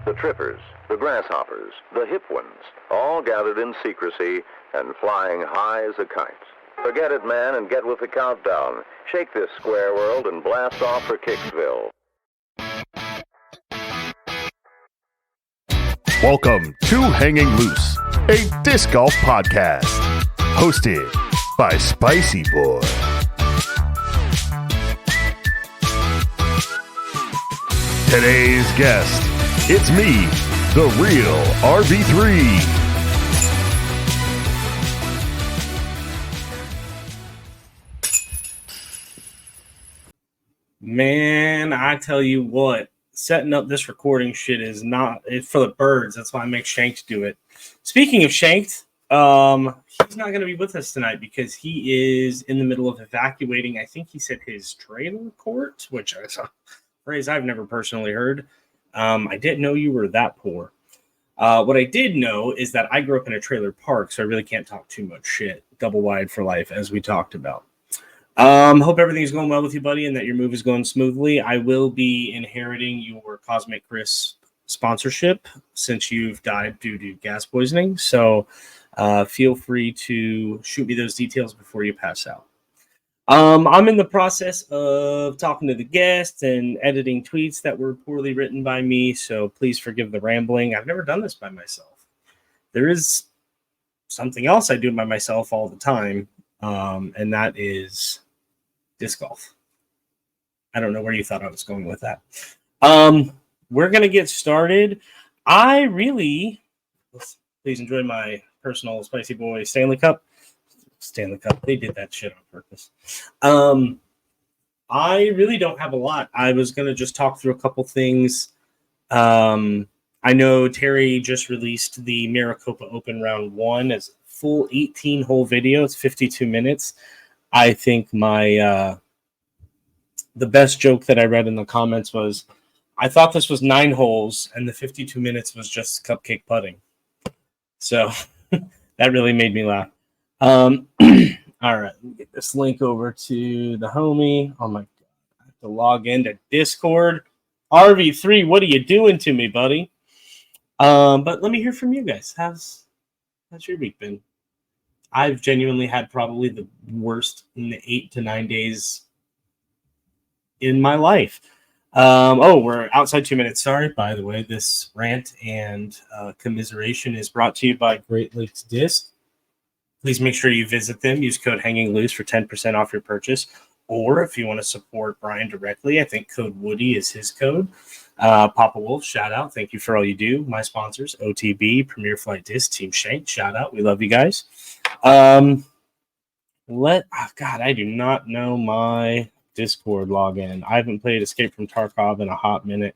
the trippers, the grasshoppers, the hip ones, all gathered in secrecy and flying high as a kite. Forget it, man, and get with the countdown. Shake this square world and blast off for Kicksville. Welcome to Hanging Loose, a disc golf podcast, hosted by Spicy Boy. Today's guest, it's me, the real RV3. Man, I tell you what, setting up this recording shit is not it's for the birds. That's why I make Shanked do it. Speaking of Shanked, he's not going to be with us tonight because he is in the middle of evacuating. I think he said his trailer court, which is a phrase I've never personally heard. I didn't know you were that poor. What I did know is that I grew up in a trailer park, so I really can't talk too much shit. Double wide for life, as we talked about. Hope everything's going well with you, buddy, and that your move is going smoothly. I will be inheriting your Cosmic Chris sponsorship since you've died due to gas poisoning. So feel free to shoot me those details before you pass out. I'm in the process of talking to the guests and editing tweets that were poorly written by me, so please forgive the rambling. I've never done this by myself. There is something else I do by myself all the time, and that is disc golf. I don't know where you thought I was going with that. We're going to get started. Please enjoy my personal Spicy Boy Stanley Cup. They did that shit on purpose. I really don't have a lot. I was going to just talk through a couple things. I know Terry just released the Maricopa Open Round 1 as a full 18-hole video. It's 52 minutes. I think the best joke that I read in the comments was, I thought this was 9 holes and the 52 minutes was just cupcake putting. So that really made me laugh. All right, let me get this link over to the homie. Oh my God, I have to log into Discord. RV3, what are you doing to me, buddy? But let me hear from you guys. How's your week been? I've genuinely had probably the worst in the 8 to 9 days in my life. We're outside 2 minutes. Sorry, by the way, this rant and commiseration is brought to you by Great Lakes Disc. Please make sure you visit them. Use code Hanging Loose for 10% off your purchase. Or if you want to support Brian directly, I think code Woody is his code. Papa Wolf, shout out. Thank you for all you do. My sponsors, OTB, Premier Flight Disc, Team Shank, shout out. We love you guys. I do not know my Discord login. I haven't played Escape from Tarkov in a hot minute.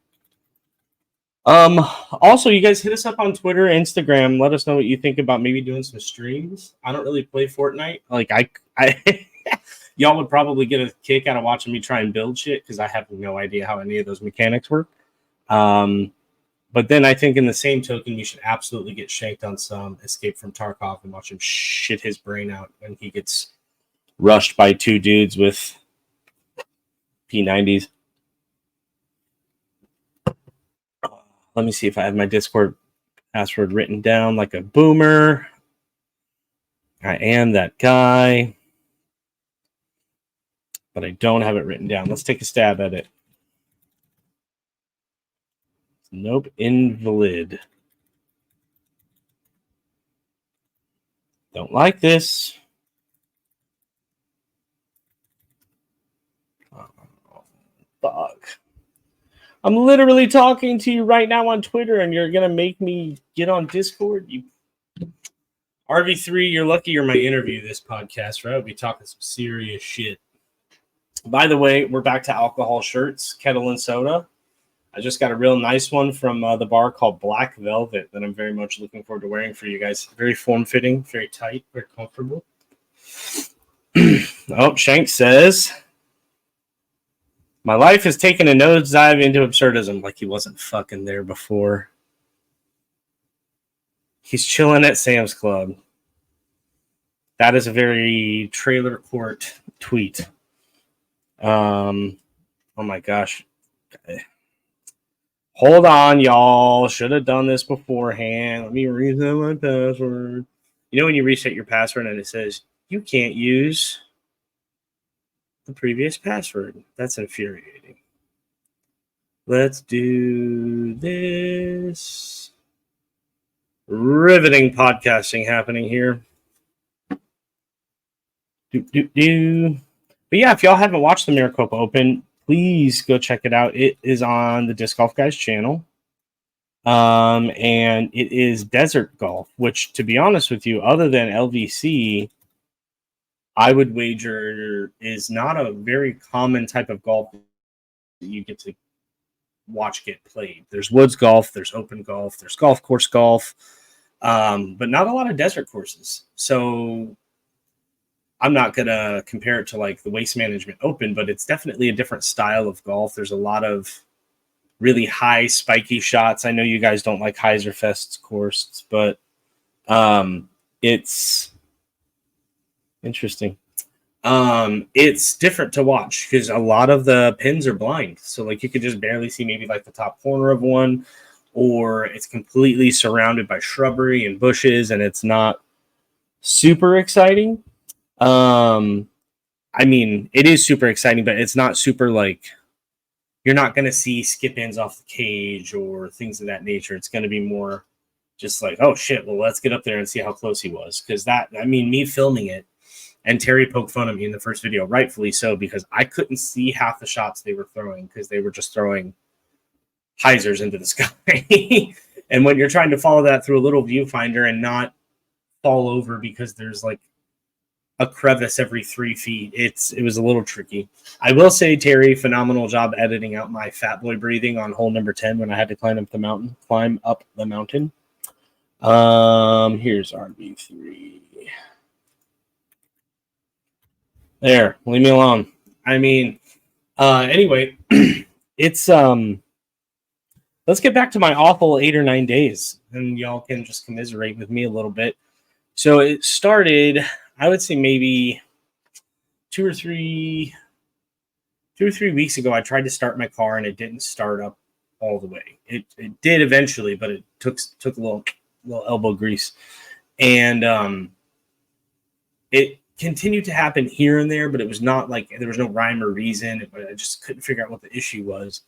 Also, you guys hit us up on Twitter, Instagram. Let us know what you think about maybe doing some streams. I don't really play Fortnite. Like I y'all would probably get a kick out of watching me try and build shit because I have no idea how any of those mechanics work. But then I think in the same token, you should absolutely get shanked on some Escape from Tarkov and watch him shit his brain out when he gets rushed by 2 dudes with P90s. Let me see if I have my Discord password written down like a boomer. I am that guy. But I don't have it written down. Let's take a stab at it. Nope, invalid. Don't like this. Oh, fuck. I'm literally talking to you right now on Twitter, and you're going to make me get on Discord? RV3, you're lucky you're my interview this podcast, right? I'll be talking some serious shit. By the way, we're back to alcohol shirts, kettle and soda. I just got a real nice one from the bar called Black Velvet that I'm very much looking forward to wearing for you guys. Very form-fitting, very tight, very comfortable. Shank says, my life has taken a nosedive into absurdism. Like he wasn't fucking there before. He's chilling at Sam's Club. That is a very trailer court tweet. Oh my gosh. Hold on, y'all. Should have done this beforehand. Let me reset my password. You know when you reset your password and it says you can't use the previous password? That's infuriating. Let's do this. Riveting podcasting happening here. But yeah, if y'all haven't watched the Maricopa Open, please go check it out. It is on the Disc Golf Guys channel. And it is desert golf, which, to be honest with you, other than LVC, I would wager is not a very common type of golf that you get to watch get played. There's woods golf, there's open golf, there's golf course golf, but not a lot of desert courses. So I'm not going to compare it to like the Waste Management Open, but it's definitely a different style of golf. There's a lot of really high spiky shots. I know you guys don't like Heiserfest's course, but it's interesting. It's different to watch because a lot of the pins are blind. So like you could just barely see maybe like the top corner of one, or it's completely surrounded by shrubbery and bushes, and it's not super exciting. I mean, it is super exciting, but it's not super like you're not going to see skip ins off the cage or things of that nature. It's going to be more just like, oh shit, well, let's get up there and see how close he was. Because that, I mean, me filming it, and Terry poked fun at me in the first video, rightfully so, because I couldn't see half the shots they were throwing because they were just throwing hyzers into the sky. And when you're trying to follow that through a little viewfinder and not fall over because there's like a crevice every 3 feet, it was a little tricky. I will say, Terry, phenomenal job editing out my fat boy breathing on hole number 10 when I had to climb up the mountain. Here's RB3. There, leave me alone. I mean, anyway, it's let's get back to my awful 8 or 9 days, and y'all can just commiserate with me a little bit. So it started, I would say maybe 2 or 3 weeks ago. I tried to start my car and it didn't start up all the way. It did eventually, but it took a little elbow grease, and it continued to happen here and there, but it was not like there was no rhyme or reason. I just couldn't figure out what the issue was.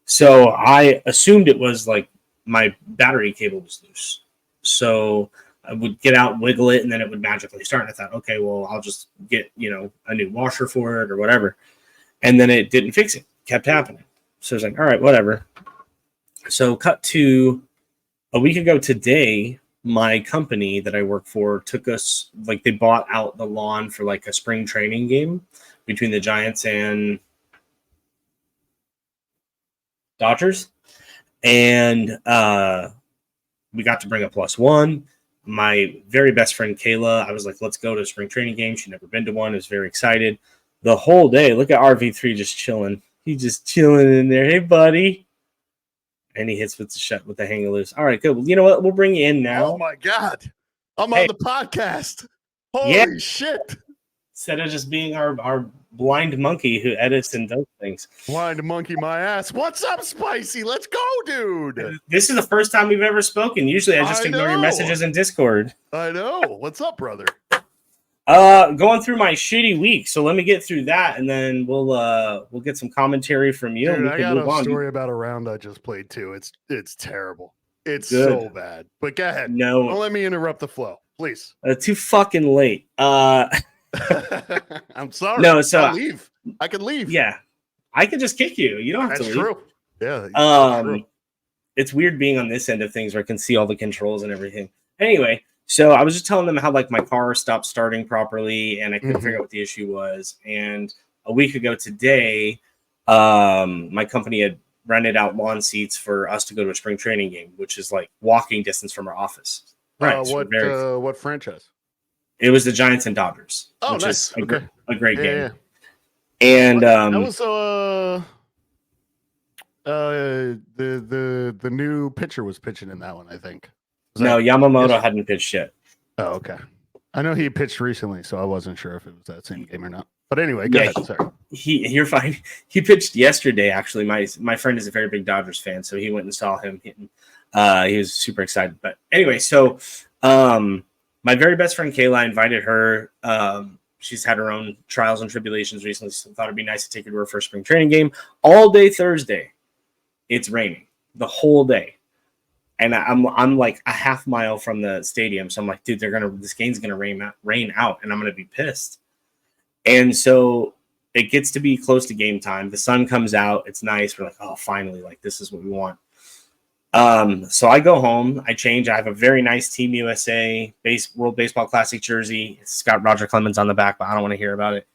So I assumed it was like my battery cable was loose. So I would get out, wiggle it, and then it would magically start. And I thought, okay, well, I'll just get, a new washer for it or whatever. And then it didn't fix it. It kept happening. So I was like, all right, whatever. So cut to a week ago today, my company that I work for took us, like, they bought out the lawn for like a spring training game between the Giants and Dodgers. And we got to bring a +1. My very best friend, Kayla, I was like, let's go to a spring training game. She'd never been to one. I was very excited. The whole day, look at RV3 just chilling. He's just chilling in there. Hey, buddy. And he hits with the hang loose. All right, good. Well, you know what? We'll bring you in now. Oh, my God. I'm on the podcast. Holy shit. Instead of just being our blind monkey who edits and does things. Blind monkey my ass. What's up, Spicy? Let's go, dude. This is the first time we've ever spoken. Usually I just ignore your messages in Discord. I know. What's up, brother? Going through my shitty week. So let me get through that, and then we'll get some commentary from you. Dude, and we I can got move a on. story about a round I just played too. It's terrible. It's Good. so bad. But go ahead. No. Don't let me interrupt the flow, please. Too fucking late. I'm sorry. No, so I'll leave. I could leave. Yeah, I could just kick you. You don't have That's to leave. true. Yeah. That's true. It's weird being on this end of things where I can see all the controls and everything. Anyway, so I was just telling them how like my car stopped starting properly and I couldn't figure out what the issue was. And a week ago today, my company had rented out lawn seats for us to go to a spring training game, which is like walking distance from our office. Right. What franchise? It was the Giants and Dodgers. Oh, which nice. is a great game. Yeah. And that was the new pitcher was pitching in that one, I think. No, Yamamoto hadn't pitched yet. Oh, okay. I know he pitched recently, so I wasn't sure if it was that same game or not. But anyway, go ahead, sir. You're fine. He pitched yesterday. Actually, my friend is a very big Dodgers fan, so he went and saw him hitting. He was super excited. But anyway, so my very best friend Kayla, I invited her. She's had her own trials and tribulations recently, so I thought it'd be nice to take her to her first spring training game. All day Thursday, it's raining the whole day, and I'm like a half mile from the stadium, so I'm like, dude, this game's gonna rain out, and I'm gonna be pissed. And so it gets to be close to game time. The sun comes out. It's nice. We're like, oh, finally, like this is what we want. So I go home. I change. I have a very nice Team USA World Baseball Classic jersey. It's got Roger Clemens on the back, but I don't want to hear about it.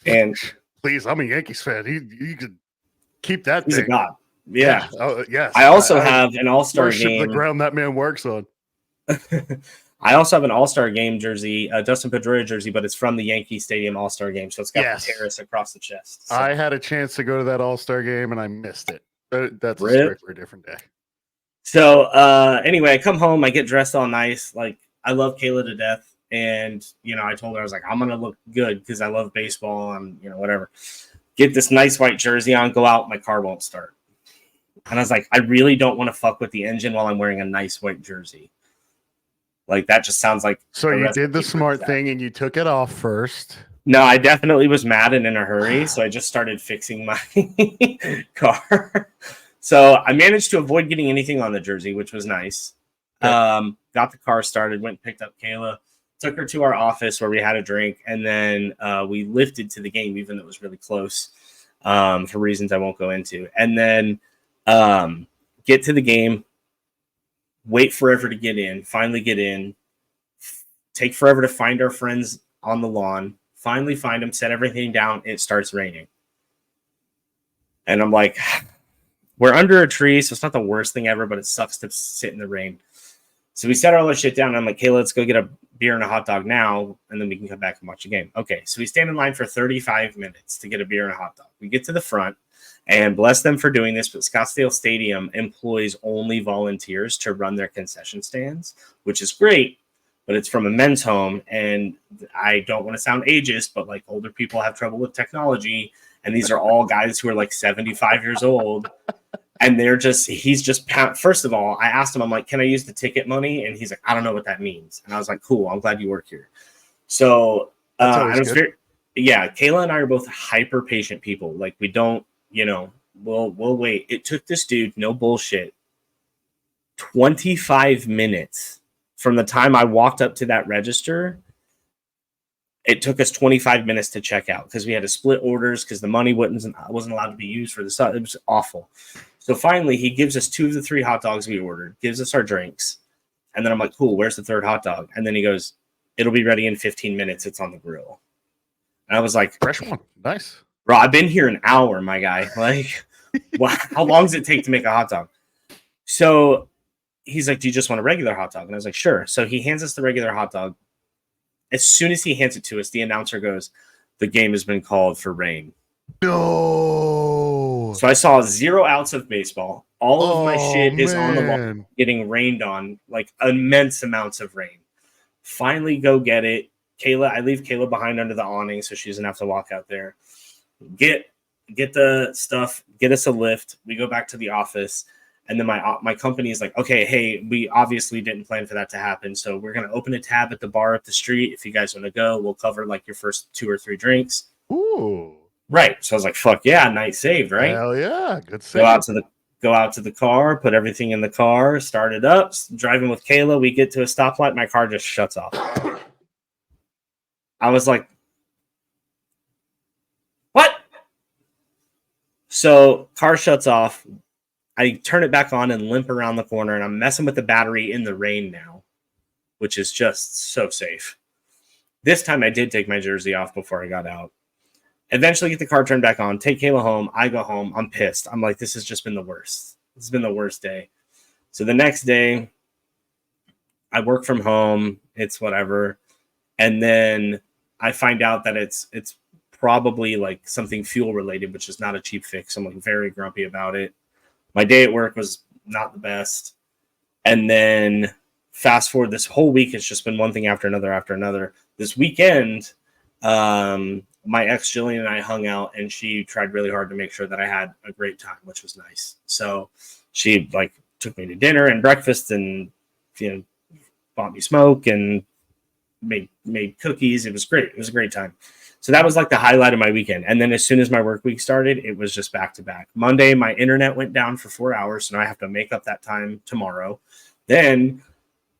And please, I'm a Yankees fan. You could keep that. He's thing. a god. Yeah. Yes. I also have an All-Star game. The ground that man works on. I also have an All-Star game jersey, a Dustin Pedroia jersey, but it's from the Yankee Stadium All-Star game, so it's got the terrace across the chest. So. I had a chance to go to that All-Star game, and I missed it. That's a story for a different day. So anyway, I come home, I get dressed all nice. Like, I love Kayla to death, and, I told her, I was like, I'm going to look good because I love baseball and, whatever. Get this nice white jersey on, go out, my car won't start. And I was like, I really don't want to fuck with the engine while I'm wearing a nice white jersey. Like, that just sounds like... So you did the smart thing and you took it off first. No, I definitely was mad and in a hurry, so I just started fixing my car. So I managed to avoid getting anything on the jersey, which was nice. Got the car started, went and picked up Kayla, took her to our office where we had a drink, and then we lifted to the game, even though it was really close, for reasons I won't go into. And then get to the game, wait forever to get in, finally get in, take forever to find our friends on the lawn, finally find them, set everything down, it starts raining. And I'm like, we're under a tree, so it's not the worst thing ever, but it sucks to sit in the rain. So we set all our shit down, and I'm like, hey, let's go get a beer and a hot dog now, and then we can come back and watch the game. Okay, so we stand in line for 35 minutes to get a beer and a hot dog. We get to the front, and bless them for doing this, but Scottsdale Stadium employs only volunteers to run their concession stands, which is great, but it's from a men's home, and I don't want to sound ageist, but like older people have trouble with technology, and these are all guys who are like 75 years old, and he's just, first of all, I asked him, I'm like, can I use the ticket money? And he's like, I don't know what that means. And I was like, cool, I'm glad you work here. So, Kayla and I are both hyper patient people. Like, we don't, we'll wait. It took this dude, no bullshit, 25 minutes from the time I walked up to that register. It took us 25 minutes to check out because we had to split orders because the money wasn't allowed to be used for the stuff. It was awful. So finally, he gives us 2 of the 3 hot dogs we ordered, gives us our drinks. And then I'm like, cool, where's the 3rd hot dog? And then he goes, it'll be ready in 15 minutes. It's on the grill. And I was like, fresh one. Nice. Bro, I've been here an hour, my guy. Like, how long does it take to make a hot dog? So he's like, do you just want a regular hot dog? And I was like, sure. So he hands us the regular hot dog. As soon as he hands it to us, the announcer goes, the game has been called for rain. No. So I saw 0 outs of baseball. All of my shit is on the lawn, getting rained on, like immense amounts of rain. Finally go get it. I leave Kayla behind under the awning so she doesn't have to walk out there. Get the stuff, get us a lift. We go back to the office. And then my company is like, okay, hey, we obviously didn't plan for that to happen. So we're going to open a tab at the bar up the street. If you guys want to go, we'll cover like your first 2 or 3 drinks. Ooh. Right. So I was like, fuck yeah, night saved, right? Hell yeah. Good save. Go out to the car, put everything in the car, start it up, driving with Kayla. We get to a stoplight. My car just shuts off. I was like, what? So car shuts off. I turn it back on and limp around the corner, and I'm messing with the battery in the rain now, which is just so safe. This time I did take my jersey off before I got out. Eventually get the car turned back on, take Kayla home. I go home. I'm pissed. I'm like, this has just been the worst. This has been the worst day. So the next day, I work from home. It's whatever. And then I find out that it's probably like something fuel related, which is not a cheap fix. I'm like very grumpy about it. My day at work was not the best. And then fast forward this whole week, it's just been one thing after another. This weekend, my ex Jillian and I hung out, and she tried really hard to make sure that I had a great time, which was nice. So she like took me to dinner and breakfast, and bought me smoke and made cookies. It was great. It was a great time. So that was like the highlight of my weekend. And then as soon as my work week started, it was just back to back. Monday, my internet went down for 4 hours, so now I have to make up that time tomorrow. Then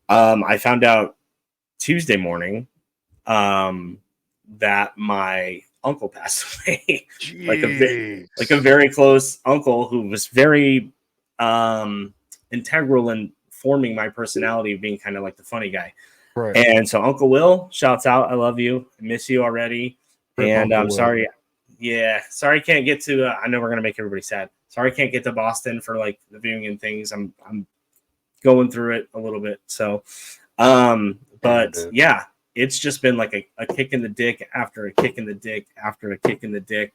I found out Tuesday morning that my uncle passed away. like a very close uncle who was very integral in forming my personality of being kind of like the funny guy. Right. And so Uncle Will, shouts out. I love you. I miss you already. And I'm sorry. Yeah. Sorry I can't get to I know we're gonna make everybody sad. Sorry I can't get to Boston for like the viewing and things. I'm going through it a little bit. So but yeah, it's just been like a kick in the dick after a kick in the dick after a kick in the dick.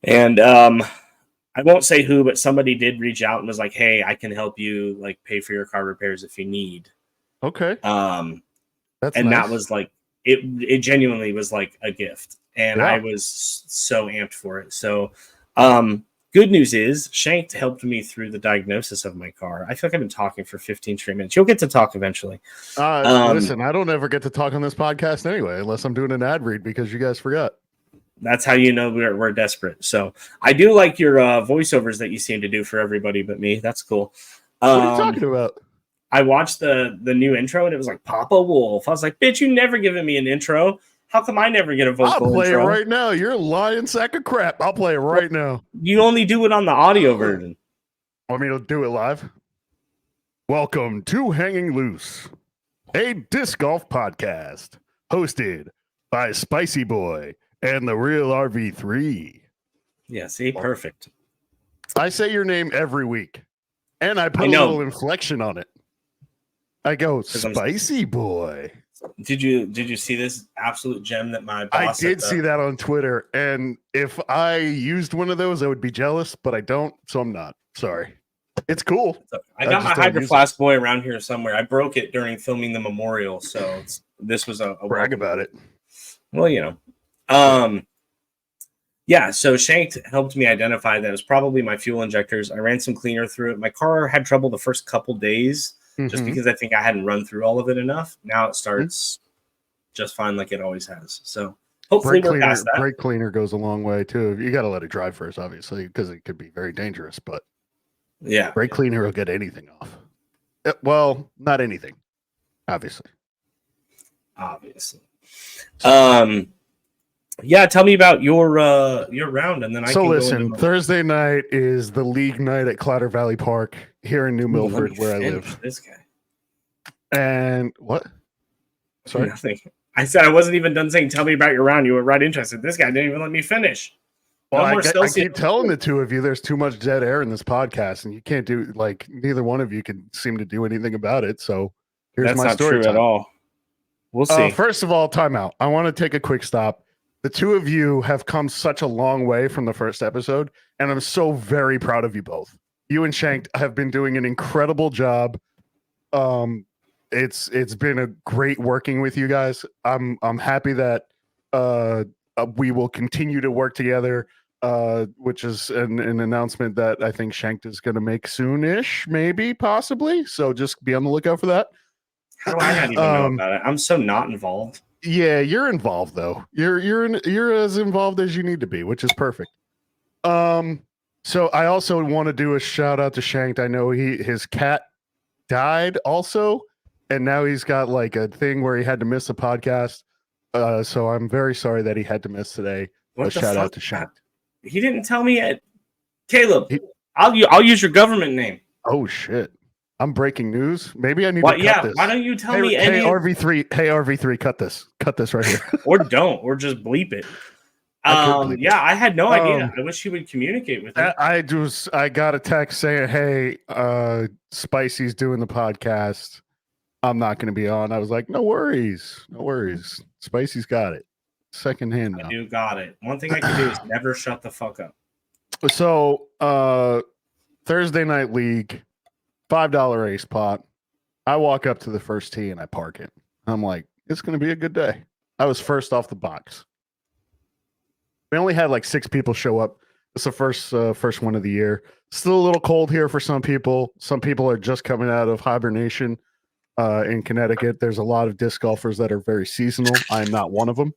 And I won't say who, but somebody did reach out and was like, hey, I can help you like pay for your car repairs if you need. Okay. That's and nice. That was like it genuinely was like a gift. And I was so amped for it. So good news is Shanked helped me through the diagnosis of my car. I feel like I've been talking for 15 straight minutes. You'll get to talk eventually. Listen, I don't ever get to talk on this podcast anyway, unless I'm doing an ad read because you guys forgot. That's how you know we're desperate. So I do like your voiceovers that you seem to do for everybody but me. That's cool. What are you talking about? I watched the new intro and it was like Papa Wolf. I was like, bitch, you never given me an intro. How come I never get a vocal intro? I'll play it right now. You're a lying sack of crap. I'll play it right now. You only do it on the audio version. Want me to do it live? Welcome to Hanging Loose, a disc golf podcast hosted by Spicy Boy and the Real RV3. Yeah, see, perfect. I say your name every week, and I put a little inflection on it. I go, Spicy Boy. Did you see this absolute gem that my boss? I did see that on Twitter, and if I used one of those, I would be jealous, but I don't, so I'm not. Sorry. It's cool. I got my Hydro Flask Boy around here somewhere. I broke it during filming the memorial, so this was a brag about it. Well, yeah, so Shanked helped me identify that it was probably my fuel injectors. I ran some cleaner through it. My car had trouble the first couple days just because I think I hadn't run through all of it enough. Now it starts just fine like it always has. So hopefully we're past that. Brake cleaner goes a long way too. You got to let it dry first, obviously, because it could be very dangerous. But yeah, brake cleaner will get anything off. Well, not anything, obviously. Yeah, tell me about your round, and then I can listen. Thursday night is the league night at Clouder Valley Park here in New Milford, where I live. This guy. And what? Sorry, nothing. I said I wasn't even done saying. Tell me about your round. You were right interested. This guy didn't even let me finish. Well, I keep telling the two of you there's too much dead air in this podcast, and you can't do neither one of you can seem to do anything about it. So here's my story. That's not true at all. We'll see. First of all, timeout. I want to take a quick stop. The two of you have come such a long way from the first episode, and I'm so very proud of you both. You and Shanked have been doing an incredible job. It's been a great working with you guys. I'm happy that we will continue to work together, which is an announcement that I think Shanked is going to make soonish, maybe, possibly. So just be on the lookout for that. How do I not even know about it? I'm so not involved. Yeah, you're involved though. You're as involved as you need to be, which is perfect. So I also want to do a shout out to Shanked. I know his cat died also, and now he's got like a thing where he had to miss a podcast. So I'm very sorry that he had to miss today. Shout out to Shanked. He didn't tell me yet. Caleb, I'll use your government name. Oh shit. I'm breaking news. Maybe I need to cut this. Why don't you tell me any... Hey, RV3, cut this. Cut this right here. Or don't, or just bleep it. I had no idea. I wish he would communicate with me. I got a text saying, hey, Spicy's doing the podcast. I'm not going to be on. I was like, no worries. Spicy's got it. Secondhand now. I do got it. One thing I can do is never shut the fuck up. So, Thursday night league, $5 ace pot. I walk up to the first tee and I park it. I'm like, it's going to be a good day. I was first off the box. We only had like 6 people show up. It's the first one of the year. Still a little cold here for some people. Some people are just coming out of hibernation in Connecticut. There's a lot of disc golfers that are very seasonal. I'm not one of them.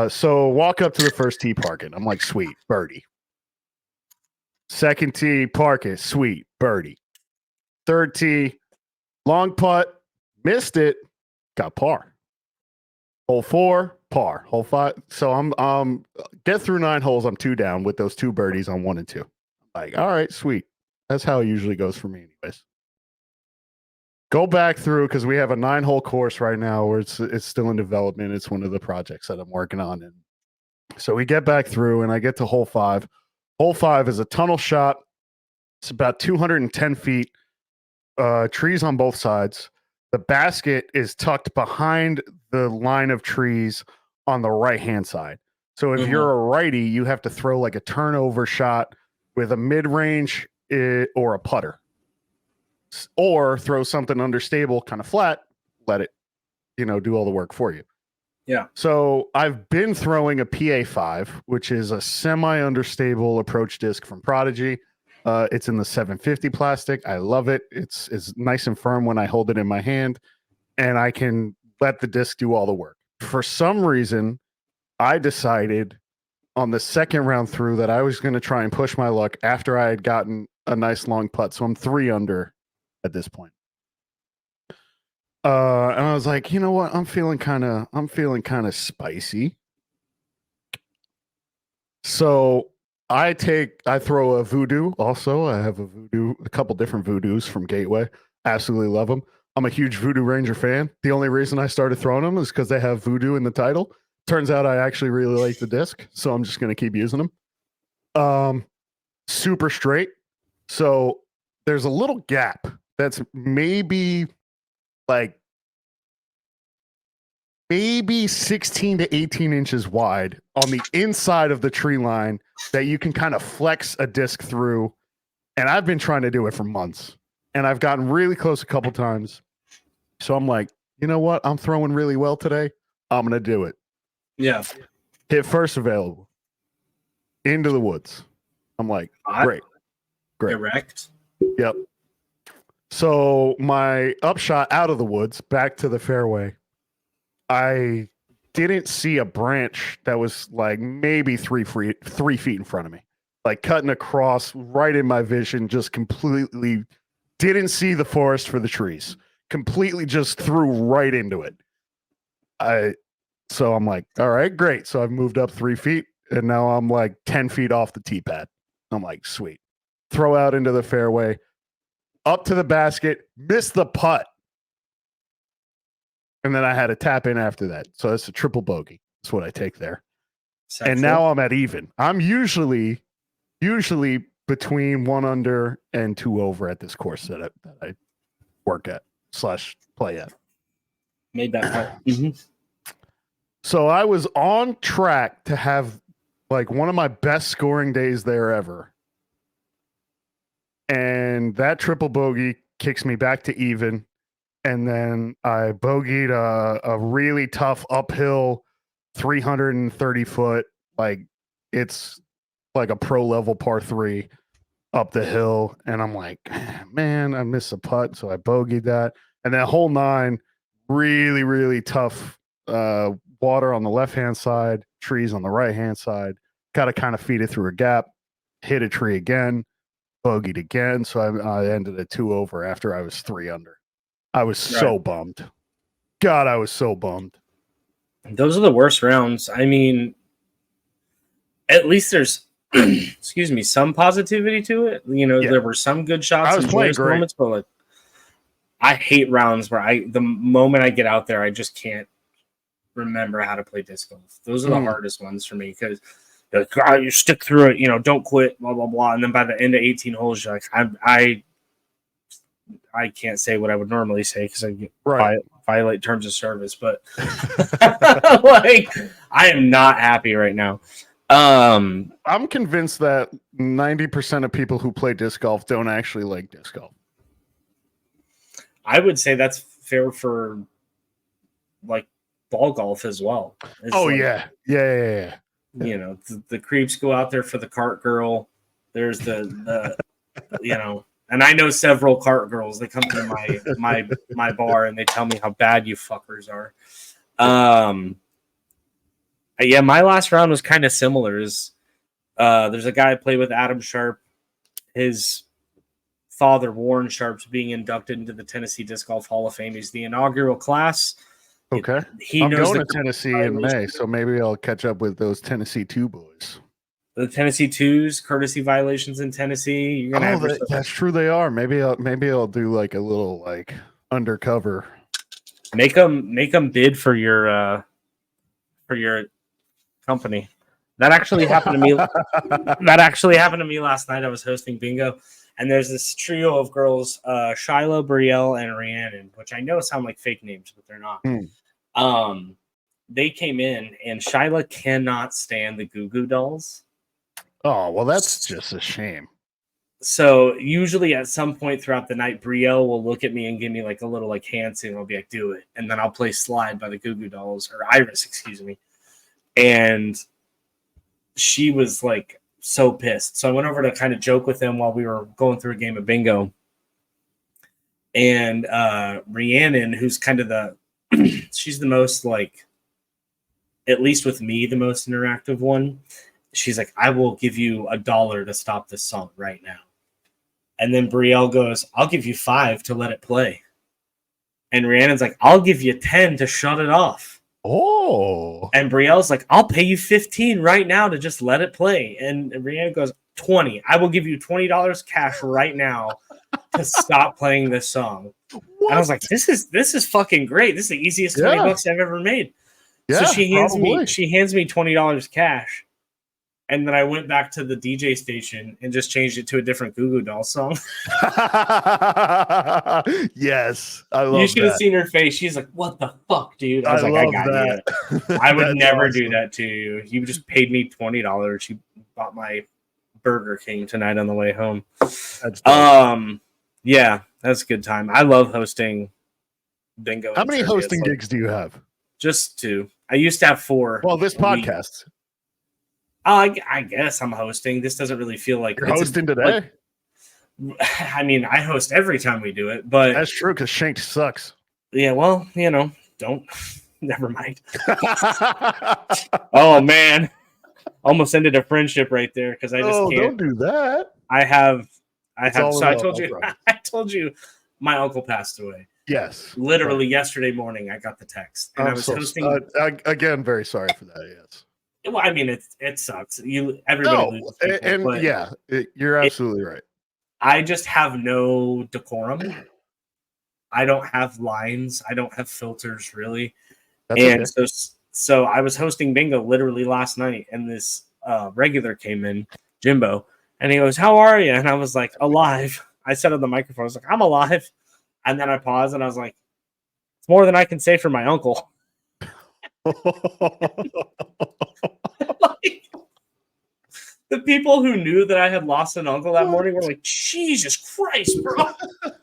So walk up to the first tee, park it. I'm like, sweet, birdie. Second tee, park it, sweet, birdie. Third tee, long putt, missed it, got par. Hole 4, par. Hole 5. So I'm get through 9 holes. I'm 2 down with those 2 birdies on 1 and 2. Like, all right, sweet. That's how it usually goes for me, anyways. Go back through because we have a 9-hole course right now where it's still in development. It's one of the projects that I'm working on, and so we get back through, and I get to hole 5. Hole 5 is a tunnel shot. It's about 210 feet. Trees on both sides. The basket is tucked behind the line of trees on the right-hand side. So if you're a righty, you have to throw like a turnover shot with a mid-range or a putter. Or throw something understable, kind of flat, let it, do all the work for you. Yeah. So I've been throwing a PA5, which is a semi-understable approach disc from Prodigy. It's in the 750 plastic. I love it. It's nice and firm when I hold it in my hand, and I can let the disc do all the work. For some reason, I decided on the second round through that I was going to try and push my luck after I had gotten a nice long putt. So I'm 3 under at this point. And I was like, you know what? I'm feeling kind of spicy. So I throw a voodoo also. I have a couple different voodoos from Gateway. Absolutely love them. I'm a huge Voodoo Ranger fan. The only reason I started throwing them is because they have voodoo in the title. Turns out I actually really like the disc, so I'm just going to keep using them. Super straight. So there's a little gap that's maybe 16 to 18 inches wide on the inside of the tree line that you can kind of flex a disc through. And I've been trying to do it for months, and I've gotten really close a couple times. So I'm like, you know what? I'm throwing really well today. I'm going to do it. Yeah. Hit first available. Into the woods. I'm like, great. Erect. Yep. So my upshot out of the woods back to the fairway, I didn't see a branch that was like maybe 3 feet in front of me, like cutting across right in my vision. Just completely didn't see the forest for the trees. Completely just threw right into it. So I'm like, all right, great. So I've moved up 3 feet, and now I'm like 10 feet off the tee pad. I'm like, sweet. Throw out into the fairway. Up to the basket, missed the putt. And then I had to tap in after that. So it's a triple bogey. That's what I take there. And now I'm at even. I'm usually between 1 under and 2 over at this course that I work at / play at. Made that putt. So I was on track to have like one of my best scoring days there ever. And that triple bogey kicks me back to even. And then I bogeyed a really tough uphill 330 foot. Like it's like a pro level par 3 up the hill. And I'm like, man, I missed a putt. So I bogeyed that. And then hole 9, really, really tough water on the left-hand side, trees on the right-hand side. Got to kind of feed it through a gap, hit a tree again, bogeyed again. So I ended at 2 over after I was 3 under. I was so bummed. God, I was so bummed. Those are the worst rounds. I mean, at least there's, excuse me, some positivity to it. There were some good shots and joyous moments, but like, I hate rounds where the moment I get out there, I just can't remember how to play disc golf. Those are the hardest ones for me because you stick through it, don't quit, blah, blah, blah. And then by the end of 18 holes, you're like, I can't say what I would normally say because I violate terms of service, but like I am not happy right now. I'm convinced that 90% of people who play disc golf don't actually like disc golf. I would say that's fair for like ball golf as well. Yeah. You know, the creeps go out there for the cart girl. There's the you know, and I know several cart girls. They come to my bar and they tell me how bad you fuckers are. Yeah, my last round was kind of similar. There's a guy I played with, Adam Sharp. His father, Warren Sharp's being inducted into the Tennessee Disc Golf Hall of Fame. He's the inaugural class. Okay. He I'm knows going to Tennessee in May, so maybe I'll catch up with those Tennessee 2 boys. The Tennessee 2s, courtesy violations in Tennessee. You're gonna have that's true. They are. Maybe I'll do like a little like undercover. Make them bid for your company. That actually happened to me. That actually happened to me last night. I was hosting bingo, and there's this trio of girls, Shiloh, Brielle, and Rhiannon, which I know sound like fake names, but they're not. They came in, and Shiloh cannot stand the Goo Goo Dolls. Oh, well, that's just a shame. So usually at some point throughout the night, Brielle will look at me and give me like a little like hand signal. I'll be like, do it. And then I'll play Slide by the Goo Goo Dolls, or Iris, excuse me. And she was like so pissed. So I went over to kind of joke with them while we were going through a game of bingo. And Rhiannon, who's kind of she's the most like, at least with me, the most interactive one. She's like, I will give you $1 to stop this song right now. And then Brielle goes, I'll give you $5 to let it play. And Rhiannon's like, I'll give you 10 to shut it off. Oh. And Brielle's like, I'll pay you 15 right now to just let it play. And Rhiannon goes, 20. I will give you $20 cash right now to stop playing this song. What? And I was like, this is fucking great. This is the easiest $20 I've ever made. Yeah, so she hands me $20 cash. And then I went back to the DJ station and just changed it to a different Goo Goo Doll song. Yes, I love that. You should have seen her face. She's like, what the fuck, dude? I was like, I got that. I would never do that to you. You just paid me $20. You bought my Burger King tonight on the way home. That's dope. Yeah, that's a good time. I love hosting bingo. How many hosting gigs do you have? Just 2. I used to have 4. Well, this podcast. I guess I'm hosting. This doesn't really feel like you're hosting today. I mean, I host every time we do it, but that's true because Shanked sucks. Yeah, well, don't. Never mind. Oh man, almost ended a friendship right there because I just can't. Don't do that. I have. So I told you. I told you, my uncle passed away. Yes. Literally yesterday morning, I got the text, and I was hosting. Again, very sorry for that. Yes. Well, I mean, it sucks. Everybody loses people, you're absolutely right. I just have no decorum. I don't have lines. I don't have filters, really. That's okay. So I was hosting bingo literally last night, and this regular came in, Jimbo, and he goes, "How are you?" And I was like, "Alive." I said on the microphone, I was like, "I'm alive," and then I paused, and I was like, "It's more than I can say for my uncle." Like, the people who knew that I had lost an uncle that morning were like, Jesus Christ, bro.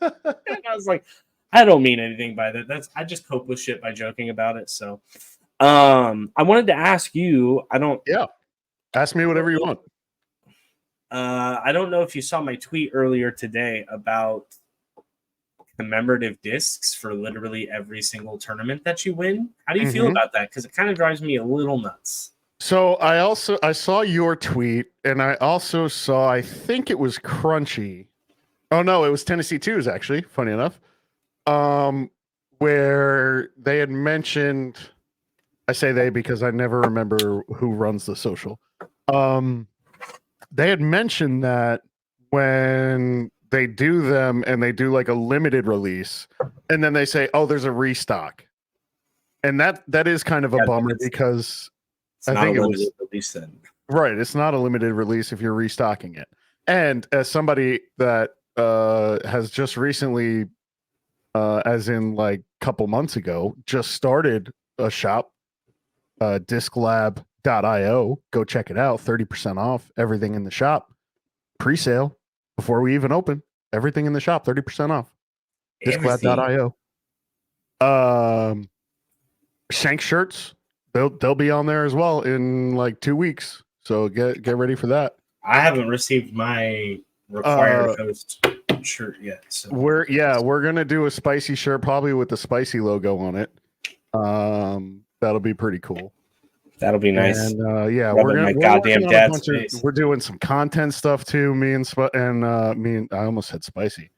And I was like, I don't mean anything by that. I just cope with shit by joking about it. So I wanted to ask you, ask me whatever you want. I don't know if you saw my tweet earlier today about commemorative discs for literally every single tournament that you win. How do you feel about that? Because it kind of drives me a little nuts. So I saw your tweet, and I also saw, I think it was Crunchy. Oh no, it was Tennessee 2s actually, funny enough. Where they had mentioned, I say they because I never remember who runs the social. They had mentioned that when they do them and they do like a limited release, and then they say, "Oh, there's a restock," and that is kind of a bummer because I think it was release then. Right. It's not a limited release if you're restocking it. And as somebody that has just recently, as in like a couple months ago, just started a shop, disclab.io. Go check it out. 30% off everything in the shop. Pre-sale before we even open. Everything in the shop, 30% off. Disclab.io. Shank shirts. they'll be on there as well in like 2 weeks. So get ready for that. I haven't received my required host shirt yet. So we're gonna do a spicy shirt, probably with the spicy logo on it. That'll be pretty cool. That'll be nice. And we're goddamn dad's face. We're doing some content stuff too. Me and I almost said spicy.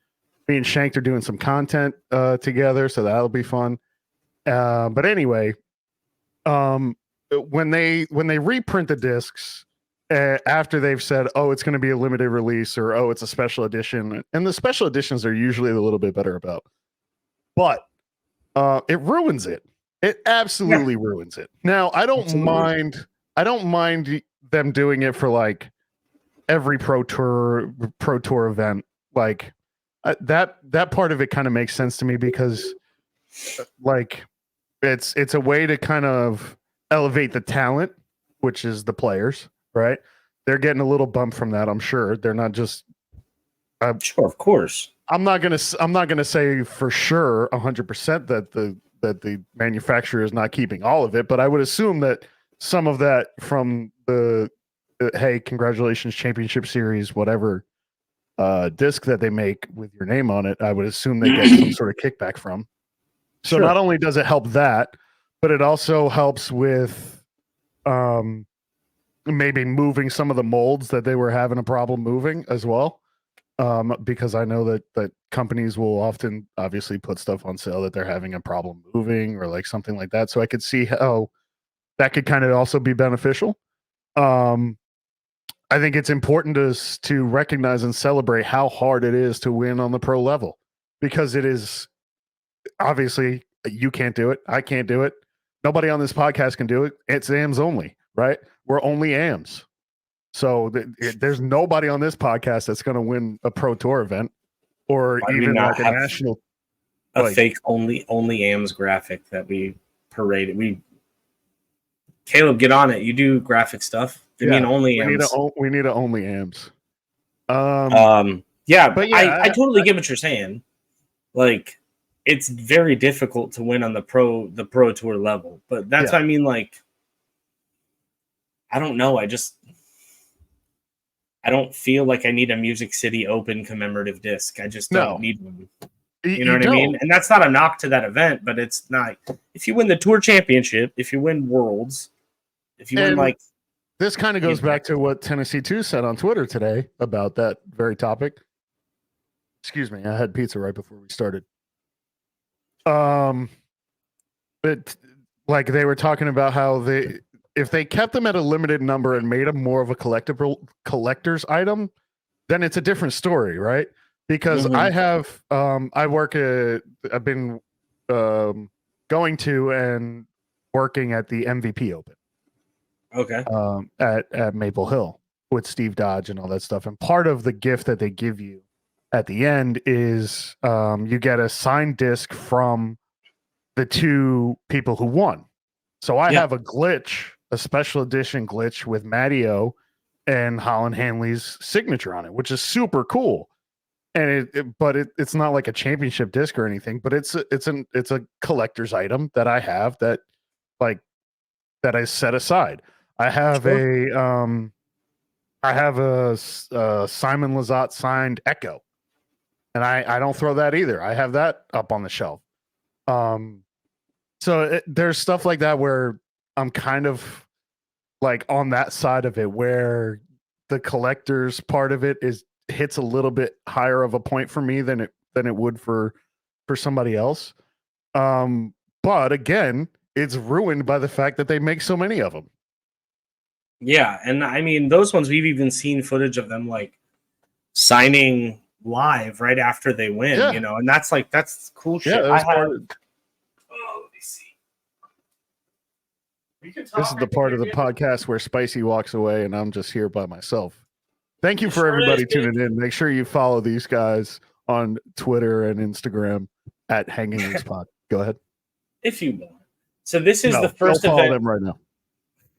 Me and Shanked are doing some content together, so that'll be fun. But anyway, when they reprint the discs after they've said, oh, it's going to be a limited release, or oh, it's a special edition, and the special editions are usually a little bit better about, but it ruins it. It absolutely ruins it. Now, I don't mind them doing it for like every Pro Tour event. Like that part of it kind of makes sense to me, because like it's a way to kind of elevate the talent, which is the players, right? They're getting a little bump from that, I'm sure. They're not just sure, of course. I'm not gonna say for sure 100% that the manufacturer is not keeping all of it, but I would assume that some of that from the hey, congratulations, championship series, whatever disc that they make with your name on it, I would assume they get some sort of kickback from. So not only does it help that, but it also helps with maybe moving some of the molds that they were having a problem moving as well. Because I know that companies will often obviously put stuff on sale that they're having a problem moving or like something like that. So I could see how that could kind of also be beneficial. I think it's important to recognize and celebrate how hard it is to win on the pro level, because it is obviously you can't do it. I can't do it. Nobody on this podcast can do it. It's AMs only, right? We're only AMs. So there's nobody on this podcast that's going to win a pro tour event, or even like a national, fake only AMs graphic that we paraded. Caleb, get on it. You do graphic stuff. You mean only AMs? We need a only AMs. Yeah, but I totally get what you're saying. Like, it's very difficult to win on the pro tour level, but that's what I mean. Like, I don't know. I don't feel like I need a Music City Open commemorative disc. I just don't need one. You know what I mean? And that's not a knock to that event, but it's not. If you win the Tour Championship, if you win Worlds, if you win like... This kind of goes back to what Tennessee 2 said on Twitter today about that very topic. Excuse me, I had pizza right before we started. But like they were talking about how if they kept them at a limited number and made them more of a collector's item, then it's a different story, right? Because I've been going to and working at the MVP Open. Okay. At Maple Hill with Steve Dodge and all that stuff. And part of the gift that they give you at the end is you get a signed disc from the two people who won. So I have a glitch, a special edition glitch with Matty-O and Holland Hanley's signature on it, which is super cool. And it's not like a championship disc or anything, but it's a collector's item that I have that I set aside. I have a Simon Lizotte signed Echo, and I don't throw that either. I have that up on the shelf. So there's stuff like that where I'm kind of like on that side of it, where the collector's part of it hits a little bit higher of a point for me than it would for somebody else. But again, it's ruined by the fact that they make so many of them. Yeah, and I mean those ones we've even seen footage of them like signing live right after they win, you know, and that's cool shit. Let me see. This is the part of the podcast where Spicy walks away and I'm just here by myself. Thank you for everybody tuning in. Make sure you follow these guys on Twitter and Instagram at Hanging Loose Pod. Go ahead. If you want. So this is the first event. Follow them right now.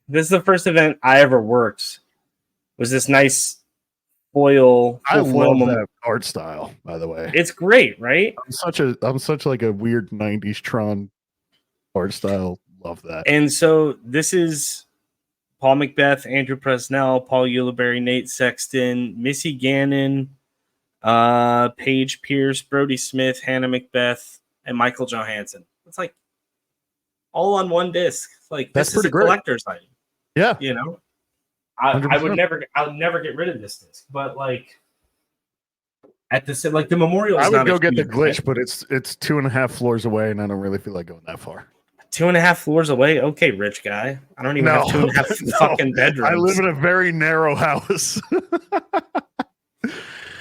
This is the first event I ever worked. Was this nice foil? I love that art style, by the way. It's great, right? I'm such like a weird 90s Tron art style Love that. And so this is Paul Macbeth, Andrew Presnell, Paul Ulibarri, Nate Sexton, Missy Gannon, Paige Pierce, Brody Smith, Hannah Macbeth, and Michael Johansson. It's like all on one disc. Like That's this is pretty a great. collector's item. Yeah. You know, I would 100%. never get rid of this disc. But like at the like the memorial, I is would not go a get the huge glitch, event. but it's 2.5 floors away, and I don't really feel like going that far. 2.5 floors away. Okay, rich guy. I don't even have 2.5 no. fucking bedrooms. I live in a very narrow house.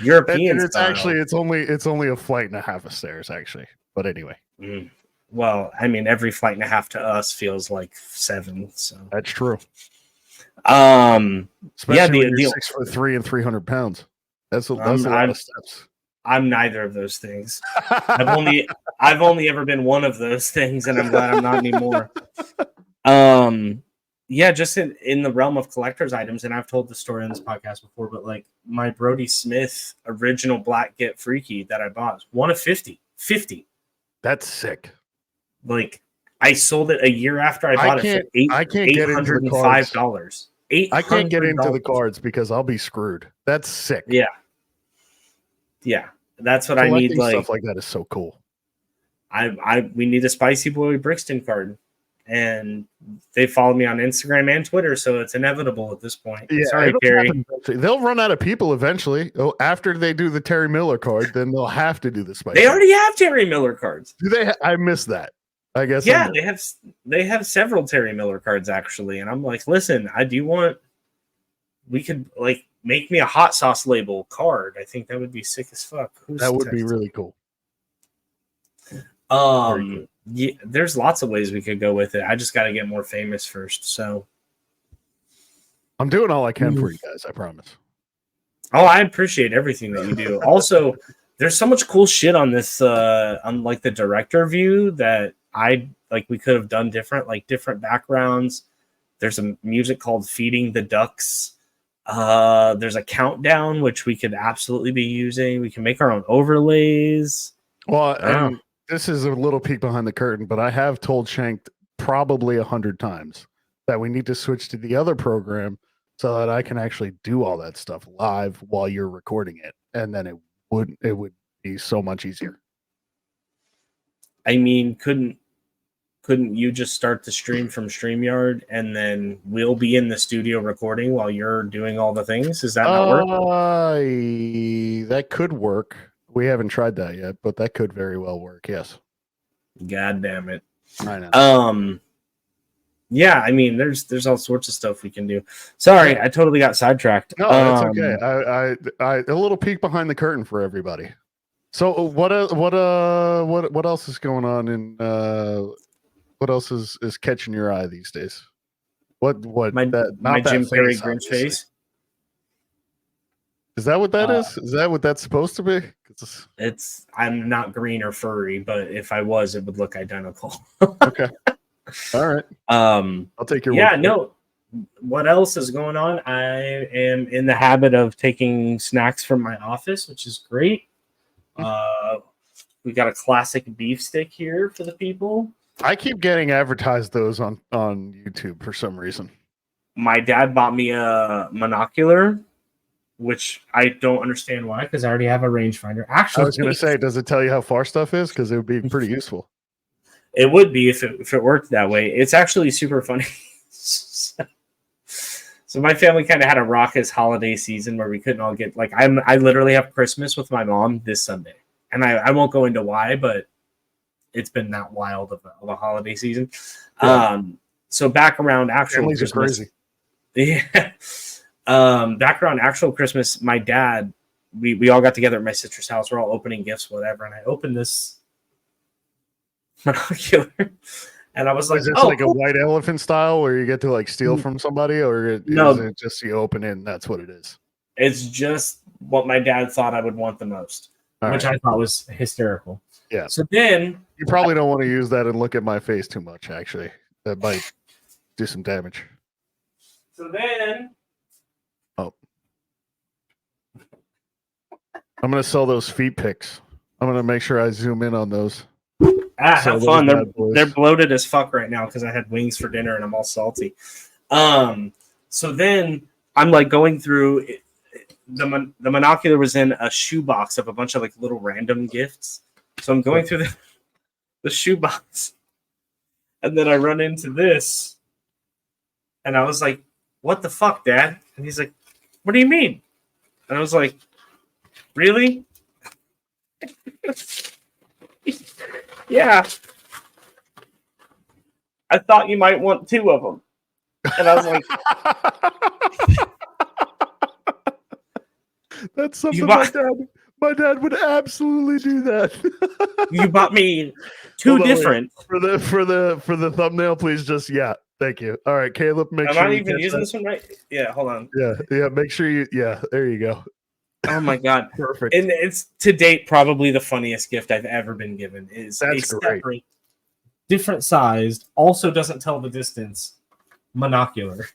European and it's style. actually it's only a flight and a half of stairs actually. But anyway, well, I mean, every flight and a half to us feels like 7. So that's true. Especially when you're 6'3" and 300 pounds. That's a lot of steps. I'm neither of those things. I've only ever been one of those things, and I'm glad I'm not anymore. Just in the realm of collector's items, and I've told the story on this podcast before, but like my Brody Smith original Black Get Freaky that I bought was one of 50. That's sick. Like I sold it a year after I bought it for $805. I can't get into the cards because I'll be screwed. That's sick. Yeah, that's what Collecting I need. Like stuff like that is so cool. We need a Spicy Boy Brixton card, and they follow me on Instagram and Twitter, so it's inevitable at this point. Yeah, sorry, Terry. They'll run out of people eventually. Oh, after they do the Terry Miller card, then they'll have to do the Spicy. They already have Terry Miller cards. Do they? I missed that. I guess. Yeah, they have several Terry Miller cards actually, and I'm like, listen, we could like make me a hot sauce label card. I think that would be sick as fuck. That would be really cool. Yeah, there's lots of ways we could go with it. I just got to get more famous first. So I'm doing all I can for you guys. I promise. Oh, I appreciate everything that you do. Also, there's so much cool shit on this, on like the director view that we could have done different, like different backgrounds. There's a music called Feeding the Ducks. There's a countdown, which we could absolutely be using. We can make our own overlays. Well, this is a little peek behind the curtain, but I have told Shanked probably 100 times that we need to switch to the other program so that I can actually do all that stuff live while you're recording it. And then it would be so much easier. I mean, couldn't you just start the stream from StreamYard and then we'll be in the studio recording while you're doing all the things? Does that not work? That could work. We haven't tried that yet, but that could very well work. Yes. God damn it. I know. Yeah, I mean, there's all sorts of stuff we can do. Sorry, I totally got sidetracked. No, that's okay. I a little peek behind the curtain for everybody. So what else is going on in what else is catching your eye these days? My Jim Carrey Grinch face. Is that what that is? Is that what that's supposed to be? I'm not green or furry, but if I was, it would look identical. Okay. All right. I'll take your word. No. What else is going on? I am in the habit of taking snacks from my office, which is great. We got a classic beef stick here for the people. I keep getting advertised those on YouTube for some reason. My dad bought me a monocular, which I don't understand why, because I already have a rangefinder. Actually, I was going to say, does it tell you how far stuff is? Because it would be pretty useful. It would be if it worked that way. It's actually super funny. So my family kind of had a raucous holiday season where we couldn't all get I literally have Christmas with my mom this Sunday, and I won't go into why, but it's been that wild of a holiday season. Yeah. So back around actual Families Christmas, are crazy. Yeah. Back around actual Christmas, my dad, we all got together at my sister's house. We're all opening gifts, whatever, and I opened this monocular, and I was like, "Is this like cool. A white elephant style where you get to like steal from somebody, or is it just you open it and that's what it is?" It's just what my dad thought I would want the most, which I thought was hysterical. Yeah. So then you probably don't want to use that and look at my face too much. Actually, that might do some damage. So then, I'm gonna sell those feet pics. I'm gonna make sure I zoom in on those. Have there's fun. that, boys. They're bloated as fuck right now because I had wings for dinner and I'm all salty. So then I'm like going through the monocular was in a shoebox of a bunch of like little random gifts. So I'm going through the shoebox, and then I run into this, and I was like, "What the fuck, Dad?" And he's like, "What do you mean?" And I was like, "Really?" Yeah. I thought you might want 2 of them. And I was like, That's something You my bought- dad would absolutely do that. "You bought me 2 Hold on, wait. different." For the thumbnail, please just thank you. All right, Caleb, make Am sure I you even catch using that. this one right? Yeah, hold on. Yeah, make sure you there you go. Oh my god. Perfect. And it's to date probably the funniest gift I've ever been given is That's a great. separate, different sized, also doesn't tell the distance monocular.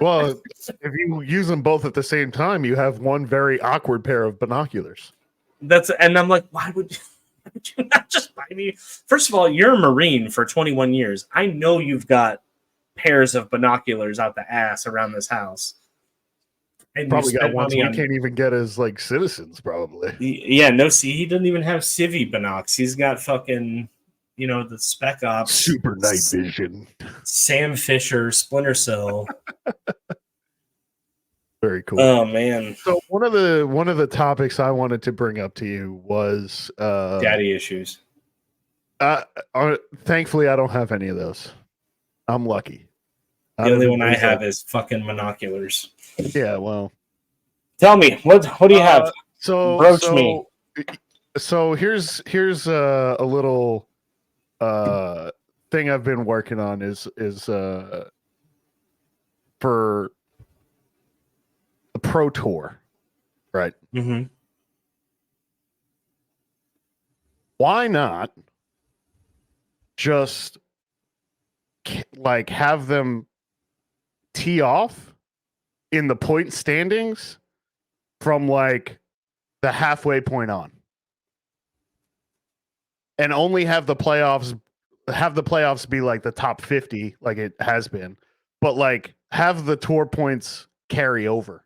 Well, if you use them both at the same time, you have one very awkward pair of binoculars. And I'm like, why would you not just buy me? First of all, you're a Marine for 21 years. I know you've got pairs of binoculars out the ass around this house. And Probably you got spent ones we money on can't even get as like citizens, probably. Yeah, no, see, he doesn't even have Civi binocs. He's got fucking, the Spec Ops, Super night vision. Sam Fisher, Splinter Cell. Very cool. Oh man, So one of the topics I wanted to bring up to you was daddy issues. Thankfully I don't have any of those. I'm lucky. The only one I have is fucking monoculars. Yeah, well. Tell me, what do you have? Broach me. So here's a little thing I've been working on is for the Pro Tour, right? Mm-hmm. Why not just like have them tee off in the point standings from like the halfway point on, and only have the playoffs be like the top 50 like it has been, but like have the tour points carry over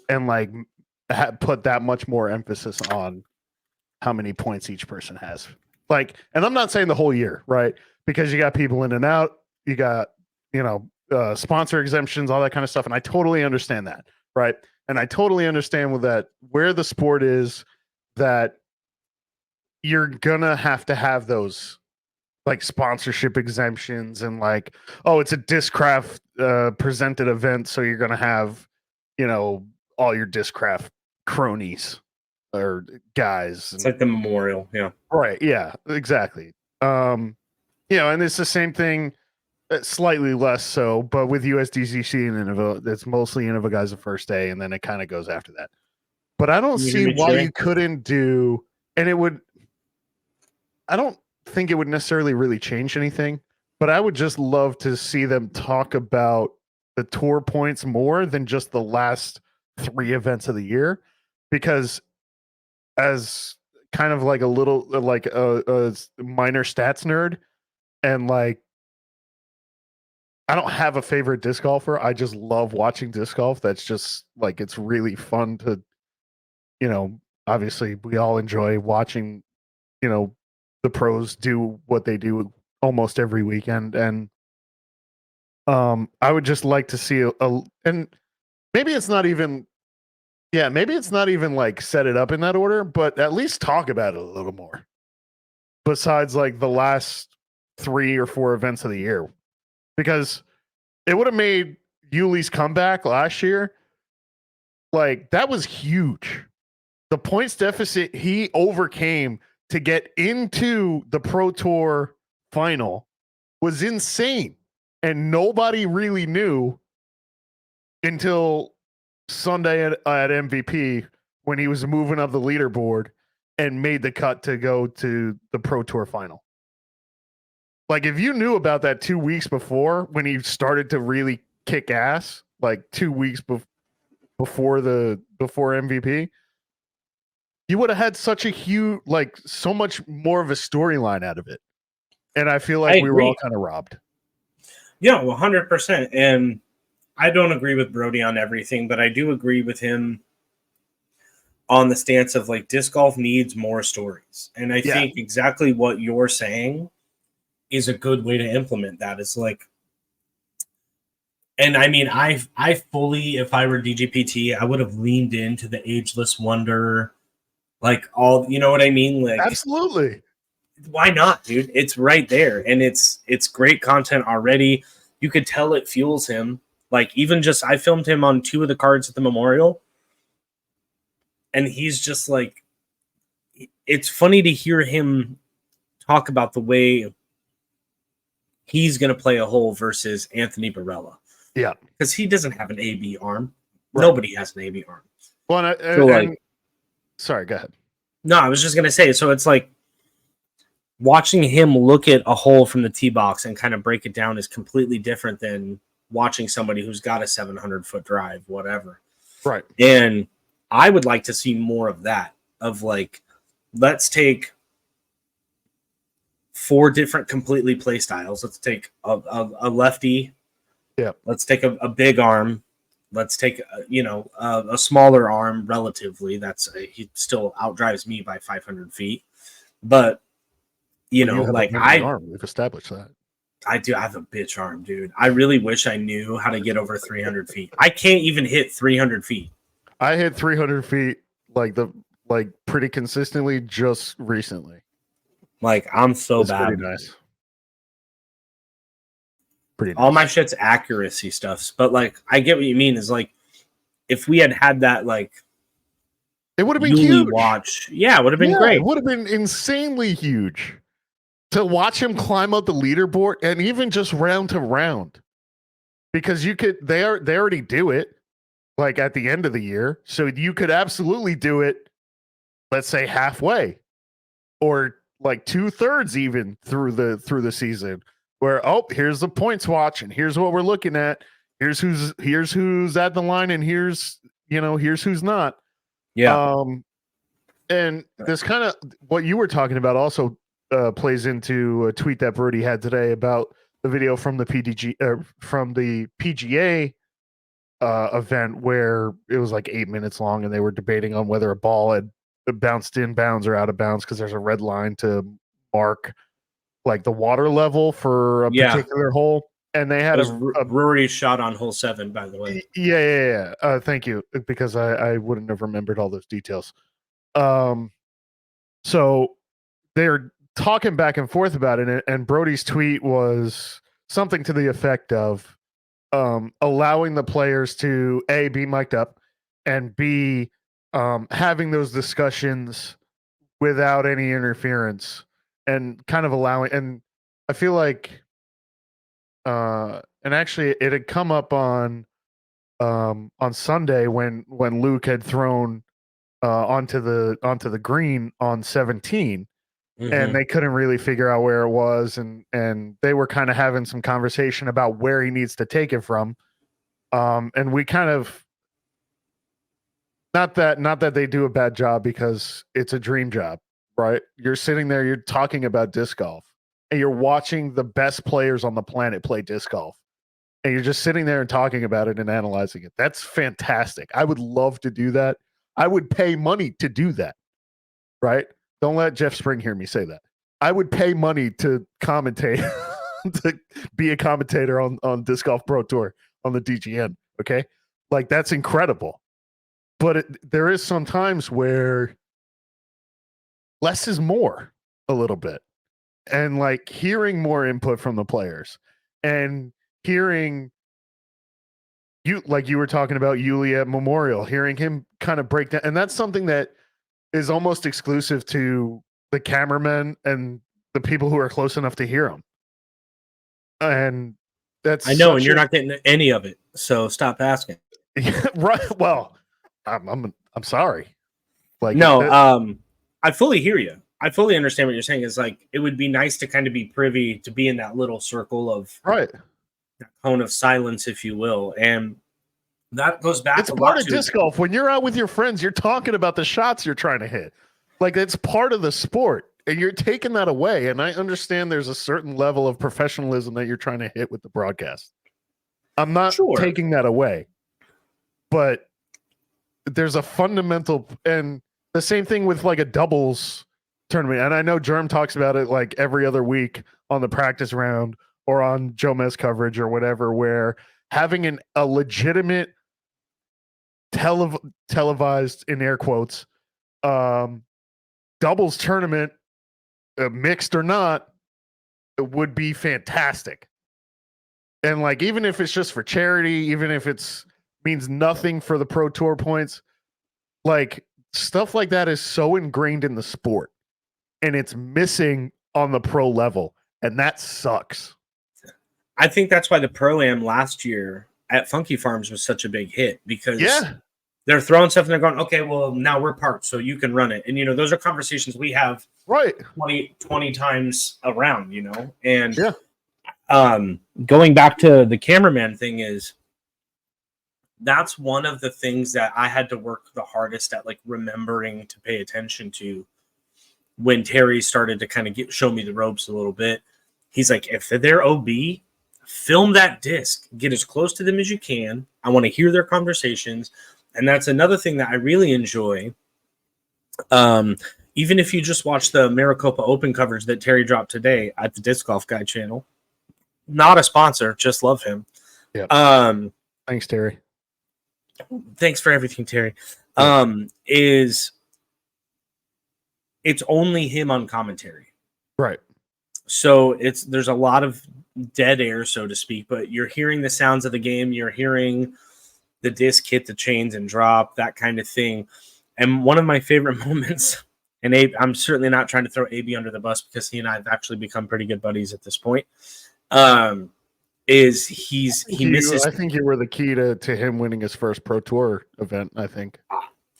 and like put that much more emphasis on how many points each person has. Like, and I'm not saying the whole year, right? Because you got people in and out, you got, sponsor exemptions, all that kind of stuff. And I totally understand that, right? And I totally understand with that where the sport is, that you're gonna have to have those like sponsorship exemptions and like, oh, it's a Discraft presented event, so you're gonna have, all your Discraft cronies or guys. It's like the memorial, yeah. Right, yeah, exactly. And it's the same thing, slightly less so, but with USDGC and Innova, it's mostly Innova guys the first day, and then it kind of goes after that. But I don't see why you couldn't do, and I don't think it would necessarily really change anything, but I would just love to see them talk about the tour points more than just the last 3 events of the year, because as kind of like a little like a minor stats nerd, and like I don't have a favorite disc golfer. I just love watching disc golf. That's just like, it's really fun to, obviously we all enjoy watching, the pros do what they do almost every weekend. And I would just like to see and maybe it's not even like set it up in that order, but at least talk about it a little more. Besides like the last 3 or 4 events of the year, because it would have made Yuli's comeback last year. Like, that was huge. The points deficit he overcame to get into the Pro Tour final was insane. And nobody really knew until Sunday at MVP, when he was moving up the leaderboard and made the cut to go to the Pro Tour final. Like, if you knew about that 2 weeks before, when he started to really kick ass, like 2 weeks before MVP, you would have had such a huge, like, so much more of a storyline out of it. And I feel like we were all kind of robbed. Yeah, 100%. And I don't agree with Brody on everything, but I do agree with him on the stance of like disc golf needs more stories. And I think exactly what you're saying is a good way to implement that. It's like, and I mean, I fully, if I were DGPT, I would have leaned into the Ageless Wonder, like all, you know what I mean? Like, absolutely. Why not, dude? It's right there, and it's great content already. You could tell it fuels him. Like, even just, I filmed him on 2 of the cards at the Memorial, and he's just like, it's funny to hear him talk about the way he's going to play a hole versus Anthony Barella. Yeah. Because he doesn't have an AB arm. Right. Nobody has an AB arm. Well, sorry, go ahead. No, I was just going to say, so it's like watching him look at a hole from the tee box and kind of break it down is completely different than watching somebody who's got a 700-foot drive, whatever. Right. And I would like to see more of that, of like, let's take 4 different completely play styles. Let's take a lefty. Yeah. Let's take a big arm. Let's take, a smaller arm relatively. He still outdrives me by 500 feet. But, we've established that. I do have a bitch arm, dude. I really wish I knew how to get over 300 feet. I can't even hit 300 feet. I hit 300 feet like pretty consistently just recently. Like, I'm so bad. Pretty nice. Pretty nice. All my shit's accuracy stuff, but like, I get what you mean. Is like, if we had that, like, it would have been huge. Watch, yeah, it would have been great. It would have been insanely huge to watch him climb up the leaderboard and even just round to round, because they already do it like at the end of the year, so you could absolutely do it. Let's say halfway, or like 2/3 even through the season, where here's the points watch and here's what we're looking at. Here's who's at the line and here's who's not. Yeah. And this kind of what you were talking about also plays into a tweet that Brody had today about the video from the PGA event, where it was like 8 minutes long and they were debating on whether a ball had bounced in bounds or out of bounds because there's a red line to mark like the water level for a particular hole. And they had a Rory shot on hole 7, by the way. Yeah. Thank you, because I wouldn't have remembered all those details. So they're talking back and forth about it, and Brody's tweet was something to the effect of allowing the players to A, be mic'd up, and B, having those discussions without any interference, and kind of allowing. And I feel like, and actually, it had come up on Sunday when Luke had thrown onto the green on 17, and they couldn't really figure out where it was, and they were kind of having some conversation about where he needs to take it from, and we kind of, not that they do a bad job, because it's a dream job, right? You're sitting there, you're talking about disc golf, and you're watching the best players on the planet play disc golf, and you're just sitting there and talking about it and analyzing it. That's fantastic. I would love to do that. I would pay money to do that, right? Don't let Jeff Spring hear me say that. I would pay money to commentate, to be a commentator on Disc Golf Pro Tour on the DGN, okay? Like, that's incredible. But there is some times where less is more a little bit. And, like, hearing more input from the players and hearing you, like you were talking about Yuli at Memorial, hearing him kind of break down. And that's something that is almost exclusive to the cameramen and the people who are close enough to hear him. And that's, I know, and you're not getting any of it, so stop asking. Right. Well, I'm sorry. Like, no, I fully hear you. I fully understand what you're saying. Is like, it would be nice to kind of be privy to be in that little circle of right, that cone of silence, if you will. And That goes back It's a part lot of to disc golf. When you're out with your friends, you're talking about the shots you're trying to hit. Like, it's part of the sport, and you're taking that away. And I understand there's a certain level of professionalism that you're trying to hit with the broadcast. I'm not taking that away, but there's a fundamental, and the same thing with like a doubles tournament. And I know Germ talks about it like every other week on the practice round or on Joe Mez coverage or whatever, where having a legitimate televised, in air quotes, doubles tournament, mixed or not, it would be fantastic. And like, even if it's just for charity, even if it's means nothing for the pro tour points, like stuff like that is so ingrained in the sport, and it's missing on the pro level, and that sucks. I think that's why the Pro-Am last year at Funky Farms was such a big hit, because they're throwing stuff and they're going, okay, well, now we're parked, so you can run it. And, those are conversations we have 20 times around, and going back to the cameraman thing is, that's one of the things that I had to work the hardest at, like remembering to pay attention to when Terry started to kind of show me the ropes a little bit. He's like, if they're OB, film that disc, get as close to them as you can. I want to hear their conversations. And that's another thing that I really enjoy. Even if you just watch the Maricopa Open coverage that Terry dropped today at the Disc Golf Guy channel, not a sponsor, just love him. Yeah. Thanks, Terry. Thanks for everything, Terry. It's only him on commentary. Right. So there's a lot of dead air, so to speak, but you're hearing the sounds of the game. You're hearing the disc hit the chains and drop, that kind of thing. And one of my favorite moments, and Abe, I'm certainly not trying to throw AB under the bus because he and I have actually become pretty good buddies at this point, is he misses. I think you were the key to him winning his first Pro Tour event, I think.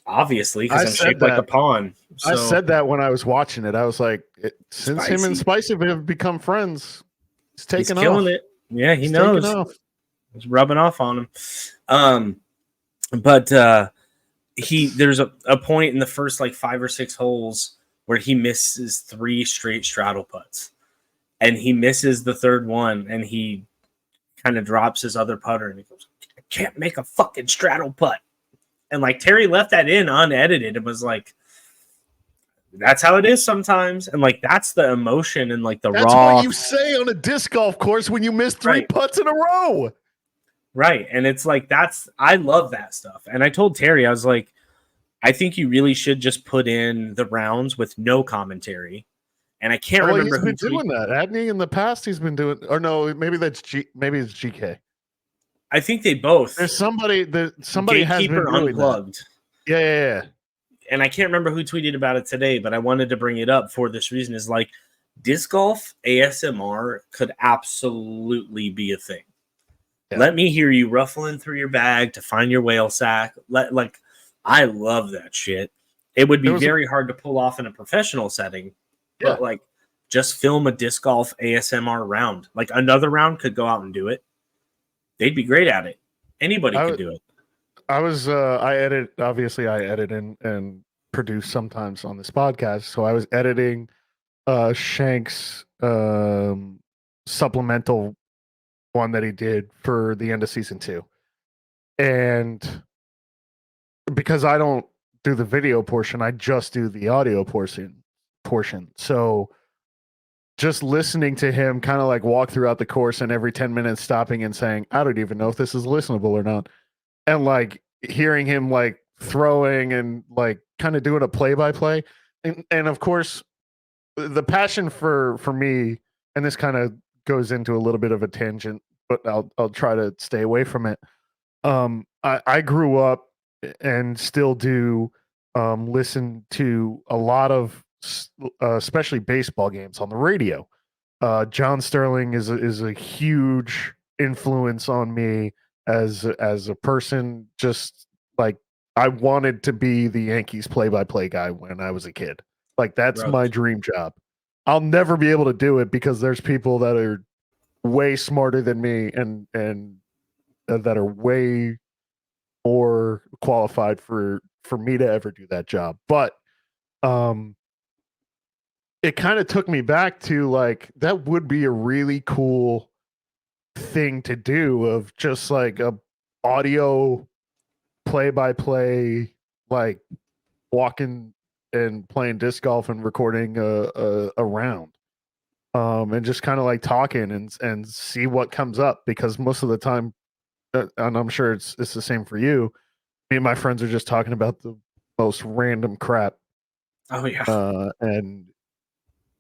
Obviously, because I'm shaped like a pawn. So. I said that when I was watching it. I was like, since him and Spicy have become friends, he's killing it. Yeah, he's knows. It's rubbing off on him. But there's a point in the first like 5 or 6 holes where he misses 3 straight straddle putts, and he misses the third one, and he kind of drops his other putter, and he goes, "I can't make a fucking straddle putt." And like Terry left that in unedited and was like, that's how it is sometimes. And like, that's the emotion and like that's raw. That's what you say on a disc golf course when you miss 3 putts in a row. Right. And it's like, I love that stuff. And I told Terry, I was like, I think you really should just put in the rounds with no commentary. And I can't remember who's been doing that. Hadn't he in the past? He's been doing, or no, maybe maybe it's GK. I think they both. There's somebody has been doing Unplugged. That. Yeah. And I can't remember who tweeted about it today, but I wanted to bring it up for this reason. Is like, disc golf ASMR could absolutely be a thing. Yeah. Let me hear you ruffling through your bag to find your whale sack. I love that shit. It would be very hard to pull off in a professional setting, but like, just film a disc golf ASMR round. Like, another round could go out and do it. They'd be great at it. Anybody could do it. I edit and produce sometimes on this podcast. So I was editing Shank's supplemental one that he did for the end of season 2. And because I don't do the video portion, I just do the audio portion. So just listening to him kind of like walk throughout the course and every 10 minutes stopping and saying, I don't even know if this is listenable or not. And like hearing him like throwing and like kind of doing a play-by-play. And of course, the passion for me, and this kind of goes into a little bit of a tangent, but I'll try to stay away from it. I grew up and still do listen to a lot of especially baseball games on the radio. John Sterling is a huge influence on me as a person. Just like, I wanted to be the Yankees play-by-play guy when I was a kid. Like, that's my dream job. I'll never be able to do it because there's people that are way smarter than me and that are way more qualified for me to ever do that job. But it kind of took me back to like that would be a really cool thing to do, of just like a audio play-by-play, like walking and playing disc golf and recording a round, and just kind of like talking and see what comes up, because most of the time, and I'm sure it's the same for you, me and my friends are just talking about the most random crap. Oh yeah. And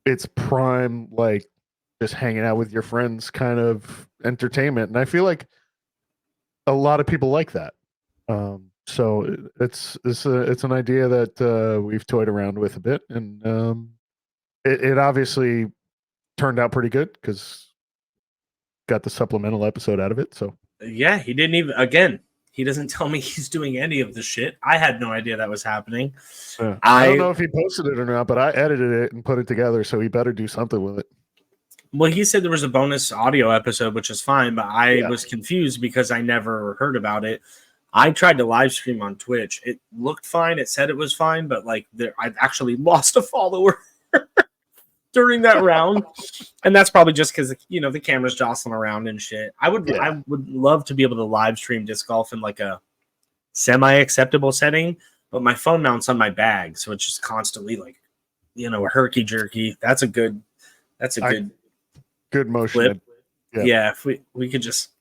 it's prime, like just hanging out with your friends kind of entertainment. And I feel like a lot of people like that. So it's an idea that we've toyed around with a bit, and it obviously turned out pretty good because got the supplemental episode out of it. So Yeah, he didn't even, again, he doesn't tell me he's doing any of the shit. I had no idea that was happening. I don't know if he posted it or not, but I edited it and put it together, so he better do something with it. Well, he said there was a bonus audio episode, which is fine, but I was confused because I never heard about it. I tried to live stream on Twitch. It looked fine. It said it was fine, but like I actually lost a follower during that round. And that's probably just because, the camera's jostling around and shit. I would love to be able to live stream disc golf in like a semi-acceptable setting, but my phone mounts on my bag, so it's just constantly like, a herky jerky. That's a good motion. Clip. Yeah, if we could just.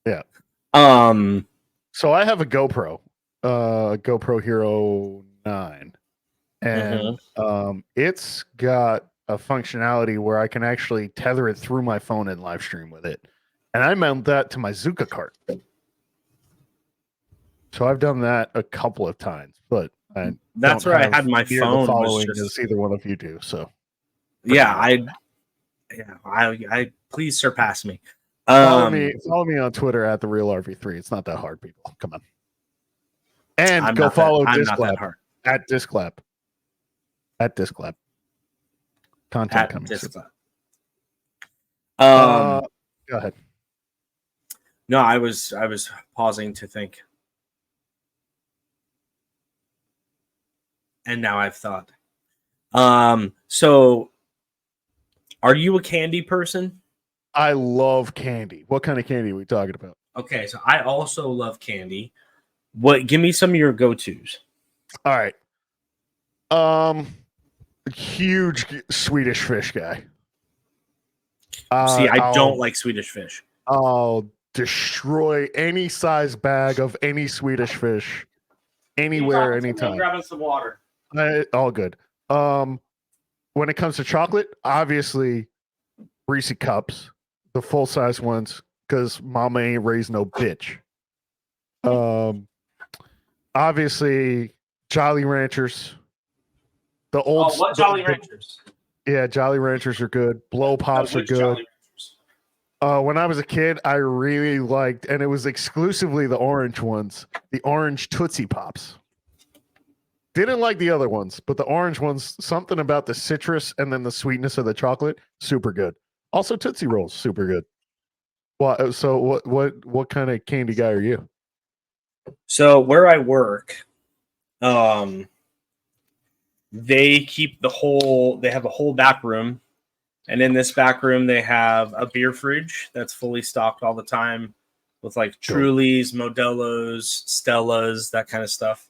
Yeah. So I have a GoPro Hero 9, and it's got a functionality where I can actually tether it through my phone and live stream with it, and I mount that to my Zuka cart. So I've done that a couple of times, but that's where I had my phone. Following as either one of you do. So I please surpass me. Follow me on Twitter at the Real RV3. It's not that hard, people. Come on. And go follow Disclab at Disclab. At Disclab. Content at coming soon. Go ahead. No, I was pausing to think. And now I've thought. So are you a candy person? I love candy. What kind of candy are we talking about? Okay, so I also love candy. Give me some of your go-tos. All right. Huge Swedish fish guy. See, I don't like Swedish fish. I'll destroy any size bag of any Swedish fish anywhere, anytime. I'm grabbing some water. All good. When it comes to chocolate, obviously Reese Cups, the full size ones, because mama ain't raised no bitch. Obviously Jolly Ranchers. The old what Jolly Ranchers? Yeah, Jolly Ranchers are good. Blow Pops are good. When I was a kid, I really liked, and it was exclusively the orange ones, the orange Tootsie Pops. Didn't like the other ones, but the orange ones, something about the citrus and then the sweetness of the chocolate, super good. Also, Tootsie Rolls, super good. Well, so what kind of candy guy are you? So where I work, they keep they have a whole back room, and in this back room they have a beer fridge that's fully stocked all the time with like Trulies, Modelo's, Stellas, that kind of stuff.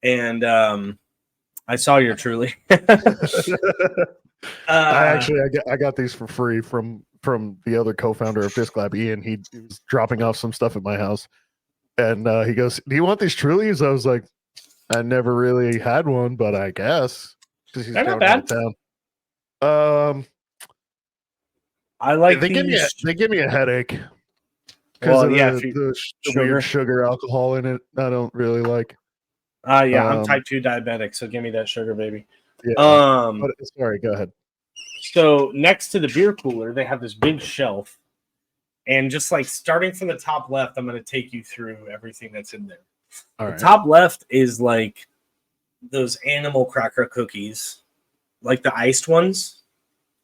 And I saw your Truly. I got these for free from the other co-founder of Disc Lab, Ian. He was dropping off some stuff at my house, and he goes, "Do you want these Trulies?" I was like, "I never really had one, but I guess." Because he's not bad. Town. I like they give me a headache because of the weird sugar alcohol in it. I don't really like. I'm type 2 diabetic, so give me that sugar, baby. Yeah. Sorry, go ahead. So next to the beer cooler, they have this big shelf, and just like starting from the top left, I'm going to take you through everything that's in there. Top left is like those animal cracker cookies, like the iced ones,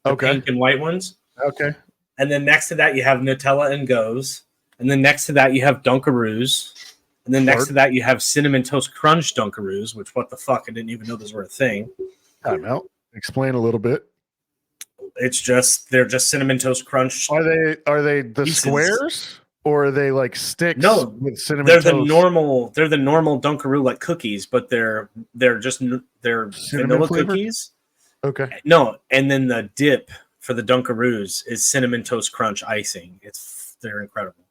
the pink and white ones. Okay. And then next to that, you have Nutella and Goes. And then next to that, you have Dunkaroos. And then next to that, you have Cinnamon Toast Crunch Dunkaroos, which what the fuck? I didn't even know those were a thing. Time out. Explain a little bit. They're just Cinnamon Toast Crunch. Are they the pieces. Squares or are they like sticks? No, with cinnamon they're toast? They're the normal Dunkaroo like cookies, but they're vanilla flavored? cookies. Okay. No, and then the dip for the Dunkaroos is Cinnamon Toast Crunch icing. They're incredible.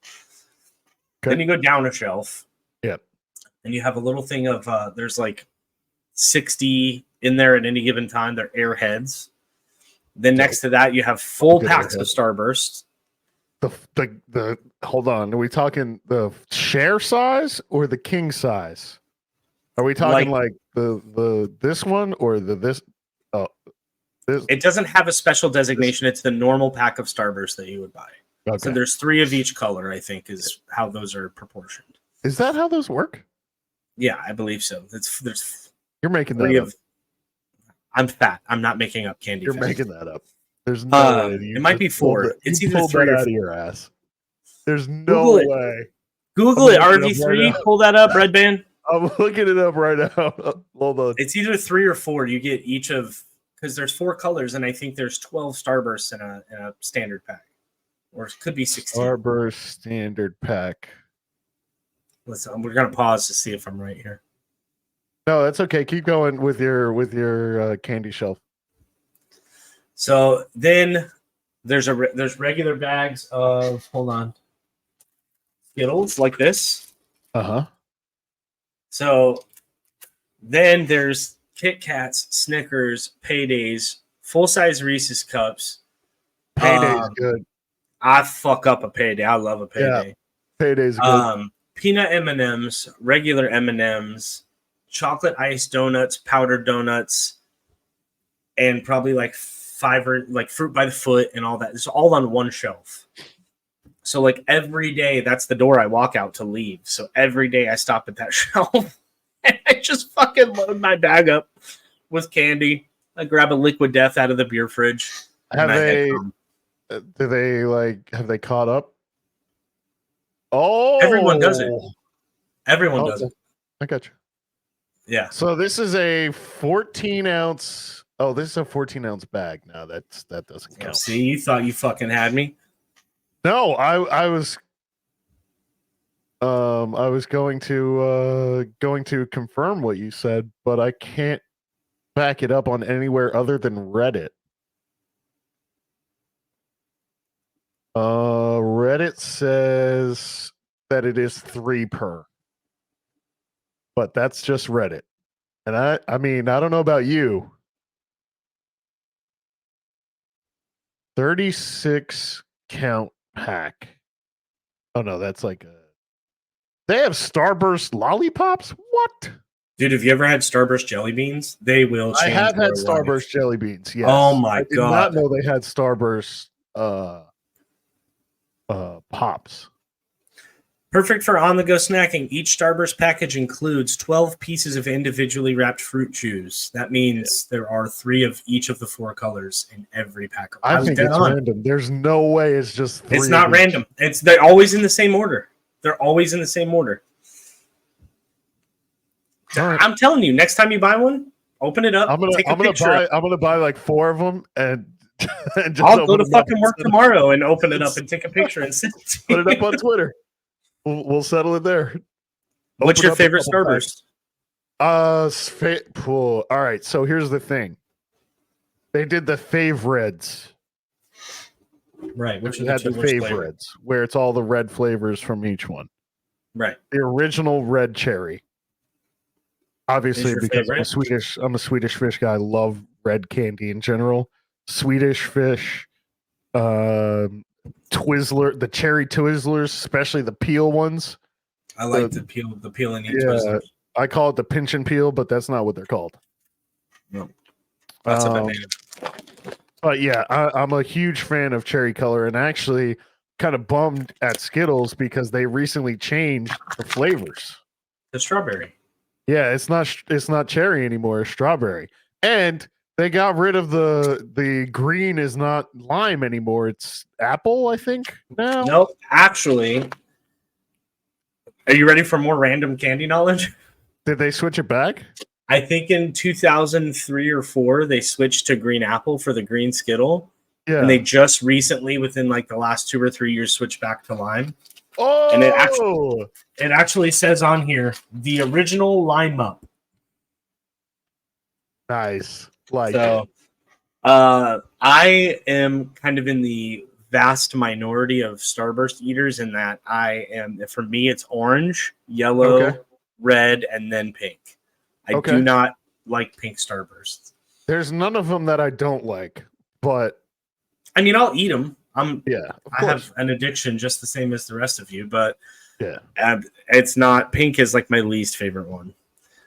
Okay. Then you go down a shelf. Yep. And you have a little thing of there's like 60 in there at any given time. They're Airheads. Then next to that, you have full packs of Starburst. The hold on. Are we talking the share size or the king size? Are we talking like the this one or this? Oh, this. It doesn't have a special designation. It's the normal pack of Starburst that you would buy. Okay. So there's 3 of each color, I think, is how those are proportioned. Is that how those work? Yeah, I believe so. You're making that up. I'm fat. I'm not making up candy. You're making that up. There's no way. It might be 4. It's either 3 or 4. Out of your ass. There's no way. Google it. RV3. Right, pull that up, Red Band. I'm looking it up right now. Hold on. It's either 3 or 4. You get each of because there's 4 colors, and I think there's 12 Starbursts in a standard pack, or it could be 16. Starburst standard pack. Listen, we're gonna pause to see if I'm right here. No, that's okay. Keep going with your candy shelf. So then there's regular bags of Skittles like this. Uh-huh. So then there's Kit Kats, Snickers, Paydays, full-size Reese's cups. Payday's good. I fuck up a Payday. I love a Payday. Yeah, Payday's good. Peanut M&Ms, regular M&Ms, chocolate ice donuts, powdered donuts, and probably like 5 or like fruit by the foot and all that. It's all on one shelf. So like every day, that's the door I walk out to leave. So every day I stop at that shelf and I just fucking load my bag up with candy. I grab a Liquid Death out of the beer fridge. Have they caught up? Oh, everyone does it. Everyone does it. I got you. Yeah. So this is a 14-ounce. Oh, this is a 14-ounce bag. No, that doesn't count. See, you thought you fucking had me. No, I was going to confirm what you said, but I can't back it up on anywhere other than Reddit. Reddit says that it is 3 per, but that's just Reddit. And I mean, I don't know about you. 36 count pack. Oh no, that's like they have Starburst lollipops? What? Dude, have you ever had Starburst jelly beans? They will change. I have had life. Starburst jelly beans, yes. Oh my God. I did not know they had Starburst pops. Perfect for on-the-go snacking. Each Starburst package includes 12 pieces of individually wrapped fruit chews. That means there are 3 of each of the 4 colors in every pack. I think it's random. There's no way it's just 3. It's not random. They're always in the same order. They're always in the same order. Right. I'm telling you, next time you buy one, open it up. I'm gonna buy like 4 of them and just I'll go to fucking work tomorrow and open it up and take a picture and send it to put it up on Twitter. We'll settle it there. What's your favorite Starburst? All right, so here's the thing. They did the favorites. Right, which had the favorites, where it's all the red flavors from each one. Right. The original red cherry. Obviously, because I'm a Swedish fish guy. I love red candy in general. Swedish fish, Twizzler, the cherry Twizzlers, especially the peel ones. I like the peel and eat Twizzlers. I call it the pinch and peel, but that's not what they're called. No, that's a banana. But yeah, I'm a huge fan of cherry color, and actually kind of bummed at Skittles because they recently changed the flavors. The strawberry. Yeah, it's not cherry anymore, it's strawberry. And they got rid of the green is not lime anymore. It's apple, I think, now. Nope. Actually, Are you ready for more random candy knowledge? Did they switch it back? I think in 2003 or 4, they switched to green apple for the green Skittle. Yeah. And they just recently, within like the last 2 or 3 years, switched back to lime. Oh! And it actually says on here, the original lime up. Nice. Like So I am kind of in the vast minority of Starburst eaters in that for me, it's orange, yellow, red, and then pink. I do not like pink Starbursts. There's none of them that I don't like, but I mean, I'll eat them. I have an addiction just the same as the rest of you, but it's not. Pink is like my least favorite one.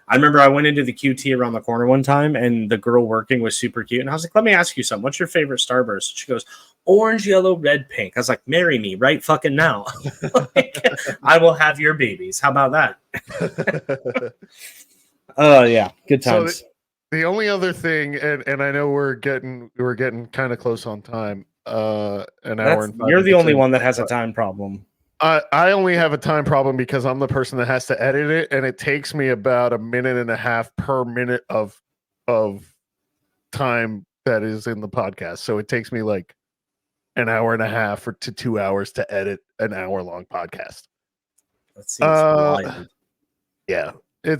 I remember I went into the QT around the corner one time, and the girl working was super cute, and I was like, "Let me ask you something. What's your favorite Starburst?" She goes, "Orange, yellow, red, pink." I was like, "Marry me right fucking now. I will have your babies. How about that?" Oh yeah, good times. So the only other thing, and I know we're getting kind of close on time. An hour and 5 You're the minutes only in, one that has a time problem. I only have a time problem because I'm the person that has to edit it, and it takes me about a minute and a half per minute of time that is in the podcast. So it takes me like an hour and a half to 2 hours to edit an hour-long podcast. That seems wild. Yeah, I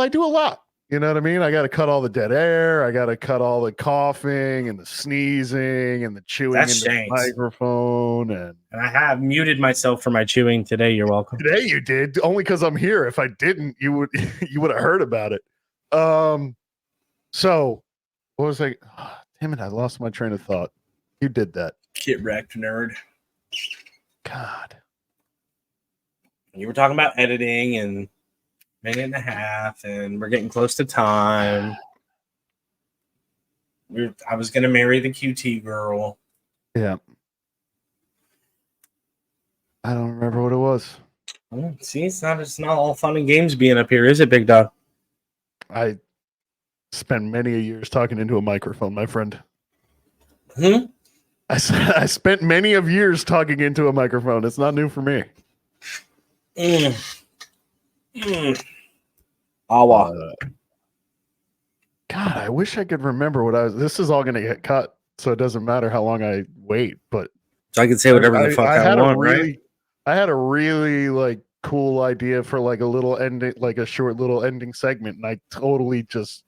do a lot. You know what I mean? I got to cut all the dead air. I got to cut all the coughing and the sneezing and the chewing into the microphone. And I have muted myself for my chewing today. You're welcome. Today you did, only because I'm here. If I didn't, you would have heard about it. So what was I? Oh, damn it! I lost my train of thought. You did that. Get wrecked, nerd. God. You were talking about editing and minute and a half, and we're getting close to time. I was gonna marry the QT girl. Yeah. I don't remember what it was. See, it's not all fun and games being up here, is it, big dog? I spent many a years talking into a microphone, my friend. I spent many of years talking into a microphone. It's not new for me. God, I wish I could remember what I was. This is all going to get cut, so it doesn't matter how long I wait. But so I can say whatever the fuck I want, right? I had a really like cool idea for like a little ending, like a short little ending segment, and I totally just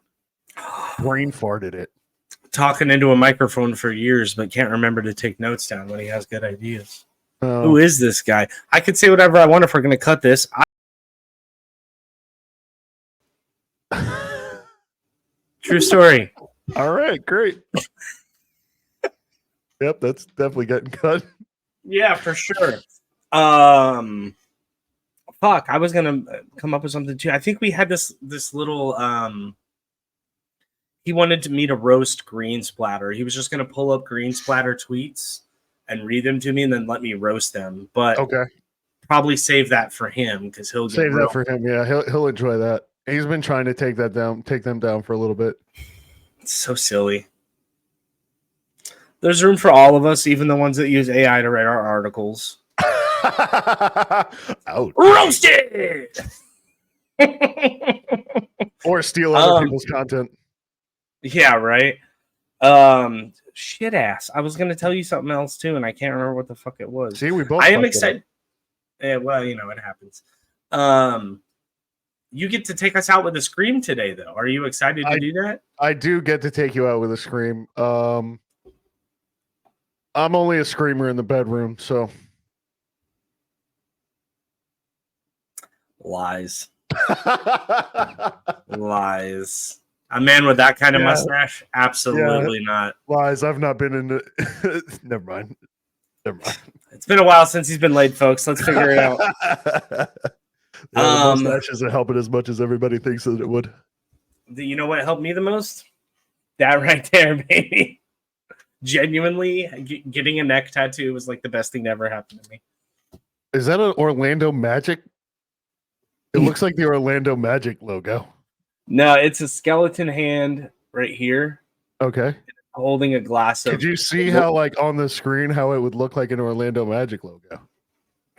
brain farted it. Talking into a microphone for years, but can't remember to take notes down when he has good ideas. Who is this guy? I could say whatever I want if we're going to cut this. True story. All right, great. Yep, that's definitely getting cut. Yeah, for sure. Fuck, I was gonna come up with something too. I think we had this little. He wanted me to roast Green Splatter. He was just gonna pull up Green Splatter tweets and read them to me, and then let me roast them. But probably save that for him because he'll save that for him. Yeah, he'll enjoy that. He's been trying to take them down for a little bit. It's so silly. There's room for all of us, even the ones that use AI to write our articles. Ouch. Roasted! Or steal other people's content. Yeah, right. Shit ass. I was gonna tell you something else too, and I can't remember what the fuck it was. See, we both. I am excited. Yeah, well, you know, it happens. You get to take us out with a scream today, though. Are you excited to do that? I do get to take you out with a scream. I'm only a screamer in the bedroom, so. Lies. Lies. A man with that kind of mustache? Absolutely not. Lies. I've not been in the... Never mind. It's been a while since he's been laid, folks. Let's figure it out. Mustache isn't helping as much as everybody thinks that it would. You know what helped me the most? That right there, baby. Genuinely, getting a neck tattoo was like the best thing that ever happened to me. Is that an Orlando Magic? It looks like the Orlando Magic logo. No, it's a skeleton hand right here. Okay. Holding a glass of... Could you see how, like, on the screen, how it would look like an Orlando Magic logo?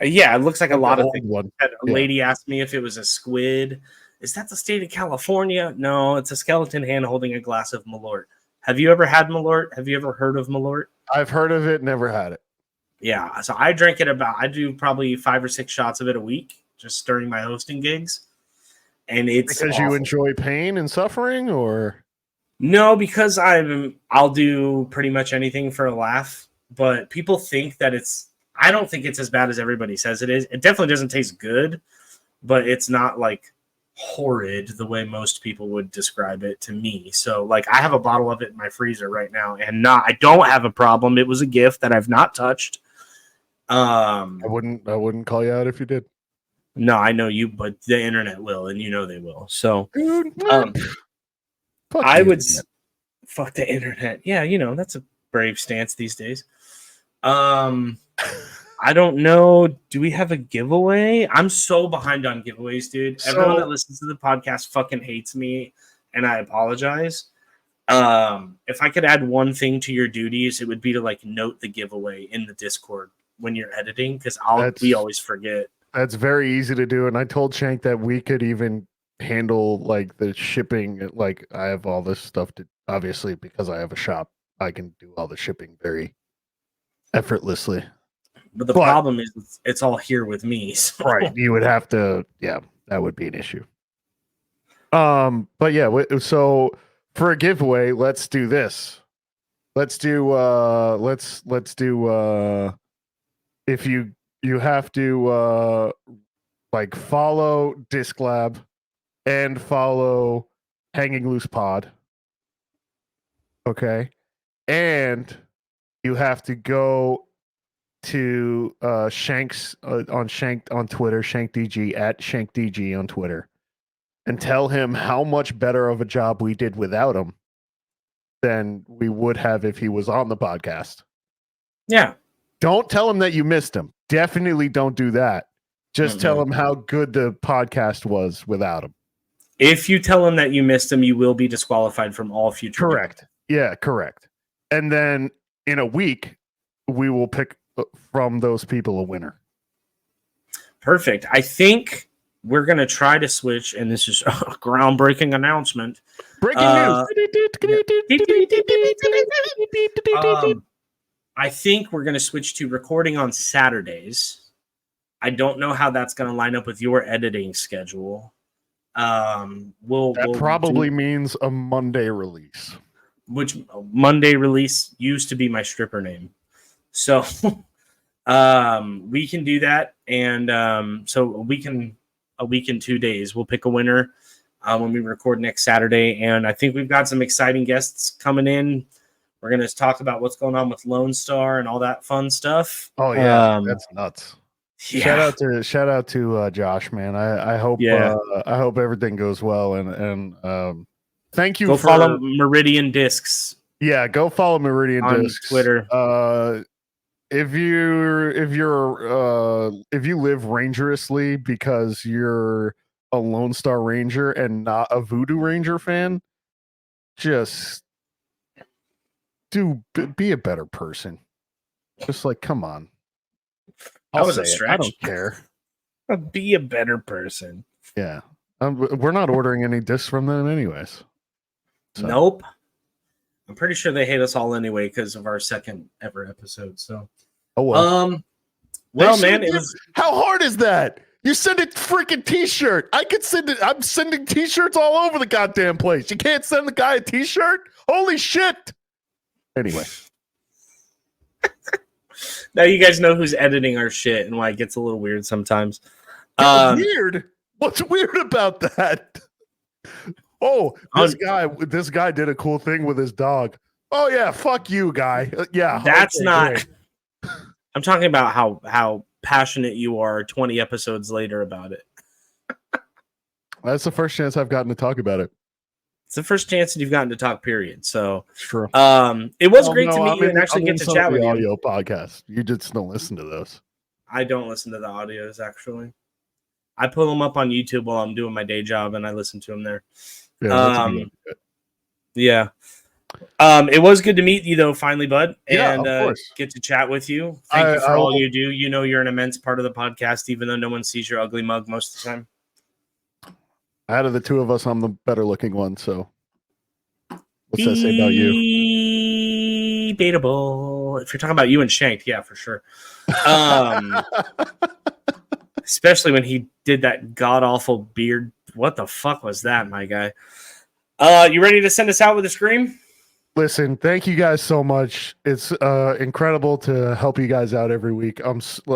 Yeah, it looks like a Like the lot of old things. one. A Yeah. lady asked me if it was a squid. Is that the state of California? No, it's a skeleton hand holding a glass of Malort. Have you ever had Malort? Have you ever heard of Malort? I've heard of it, never had it. Yeah, so I drink it I do probably 5 or 6 shots of it a week, just during my hosting gigs. And it's Because you enjoy pain and suffering, or No, because I'll do pretty much anything for a laugh, but people think that I don't think it's as bad as everybody says it is. It definitely doesn't taste good, but it's not like horrid the way most people would describe it to me. So like I have a bottle of it in my freezer right now and I don't have a problem. It was a gift that I've not touched. I wouldn't call you out if you did. No, I know you, but the internet will, and you know they will. So Dude, fuck I you, would man. fuck the internet. Yeah, that's a brave stance these days. I don't know. Do we have a giveaway? I'm so behind on giveaways, dude. Everyone that listens to the podcast fucking hates me, and I apologize. If I could add one thing to your duties, it would be to like note the giveaway in the Discord when you're editing, because we always forget. That's very easy to do, and I told Shank that we could even handle like the shipping. Like I have all this stuff to obviously because I have a shop, I can do all the shipping very effortlessly. But the problem is it's all here with me. So. Right. You would have to, yeah, that would be an issue. But yeah, so for a giveaway, let's do this. Let's do if you have to like follow Disc Lab and follow Hanging Loose Pod. Okay. And you have to go to Shank's on Twitter, ShankedDG at ShankedDG on Twitter, and tell him how much better of a job we did without him than we would have if he was on the podcast. Yeah. Don't tell him that you missed him. Definitely don't do that. Just tell him how good the podcast was without him. If you tell him that you missed him, you will be disqualified from all future. Correct. Yeah, correct. And then in a week, we will pick from those people a winner. Perfect. I think we're going to try to switch, and this is a groundbreaking announcement. Breaking news. I think we're going to switch to recording on Saturdays. I don't know how that's going to line up with your editing schedule. We'll probably means a Monday release. Which Monday release used to be my stripper name. So we can do that. And so a week in 2 days, we'll pick a winner when we record next Saturday. And I think we've got some exciting guests coming in. We're going to talk about what's going on with Lone Star and all that fun stuff. Oh yeah, that's nuts. Yeah. Shout out to Josh, man. I hope I hope everything goes well and thank you for follow Meridian Discs. Yeah, go follow Meridian on Discs Twitter. If you live rangerously because you're a Lone Star Ranger and not a Voodoo Ranger fan, just be a better person. Just like, come on. That was a stretch. I don't care. Be a better person. Yeah. We're not ordering any discs from them anyways. So. Nope. I'm pretty sure they hate us all anyway because of our second ever episode. So, well, man, it was. How hard is that? You send a freaking T-shirt. I could send it. I'm sending T-shirts all over the goddamn place. You can't send the guy a T-shirt? Holy shit! Anyway, now you guys know who's editing our shit and why it gets a little weird sometimes. Weird? What's weird about that? Oh, this guy did a cool thing with his dog. Oh yeah, fuck you, guy. Yeah, that's okay, not. Great. I'm talking about how passionate you are 20 episodes later about it. That's the first chance I've gotten to talk about it. It's the first chance that you've gotten to talk. Period. So, true. It was great to meet you and actually get to chat with you. Audio podcast. You just don't listen to those. I don't listen to the audios actually. I pull them up on YouTube while I'm doing my day job, and I listen to them there. Yeah, yeah. It was good to meet you, though, finally, bud, Yeah, and of course. get to chat with you. Thank you for I all will- you do. You know you're an immense part of the podcast, even though no one sees your ugly mug most of the time. Out of the two of us, I'm the better looking one. So, what's that say about you? Debatable. If you're talking about you and Shanked, yeah, for sure. Especially when he did that god awful beard. What the fuck was that, my guy? You ready to send us out with a scream? Listen, thank you guys so much. It's incredible to help you guys out every week.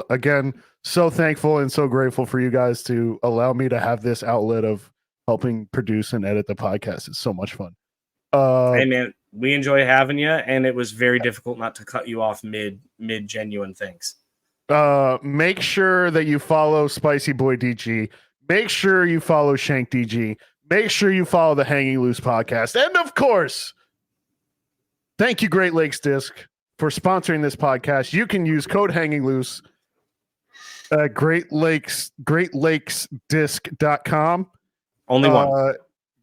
Again so thankful and so grateful for you guys to allow me to have this outlet of helping produce and edit the podcast. It's so much fun. Hey man, we enjoy having you, and it was very difficult not to cut you off mid genuine things. Make sure that you follow Spicy Boy DG. Make sure you follow ShankedDG. Make sure you follow the Hanging Loose podcast. And of course, thank you, Great Lakes Disc, for sponsoring this podcast. You can use code Hanging Loose at greatlakesdisc.com. Only one.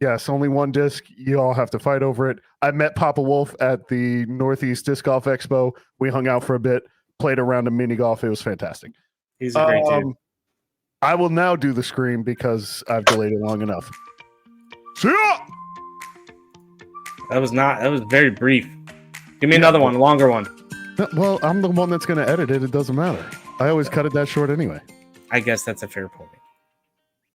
Yes, only one disc. You all have to fight over it. I met Papa Wolf at the Northeast Disc Golf Expo. We hung out for a bit, played around a mini golf. It was fantastic. He's a great dude. I will now do the scream because I've delayed it long enough. See ya! That was very brief. Give me another one, a longer one. Well, I'm the one that's going to edit it. It doesn't matter. I always cut it that short anyway. I guess that's a fair point.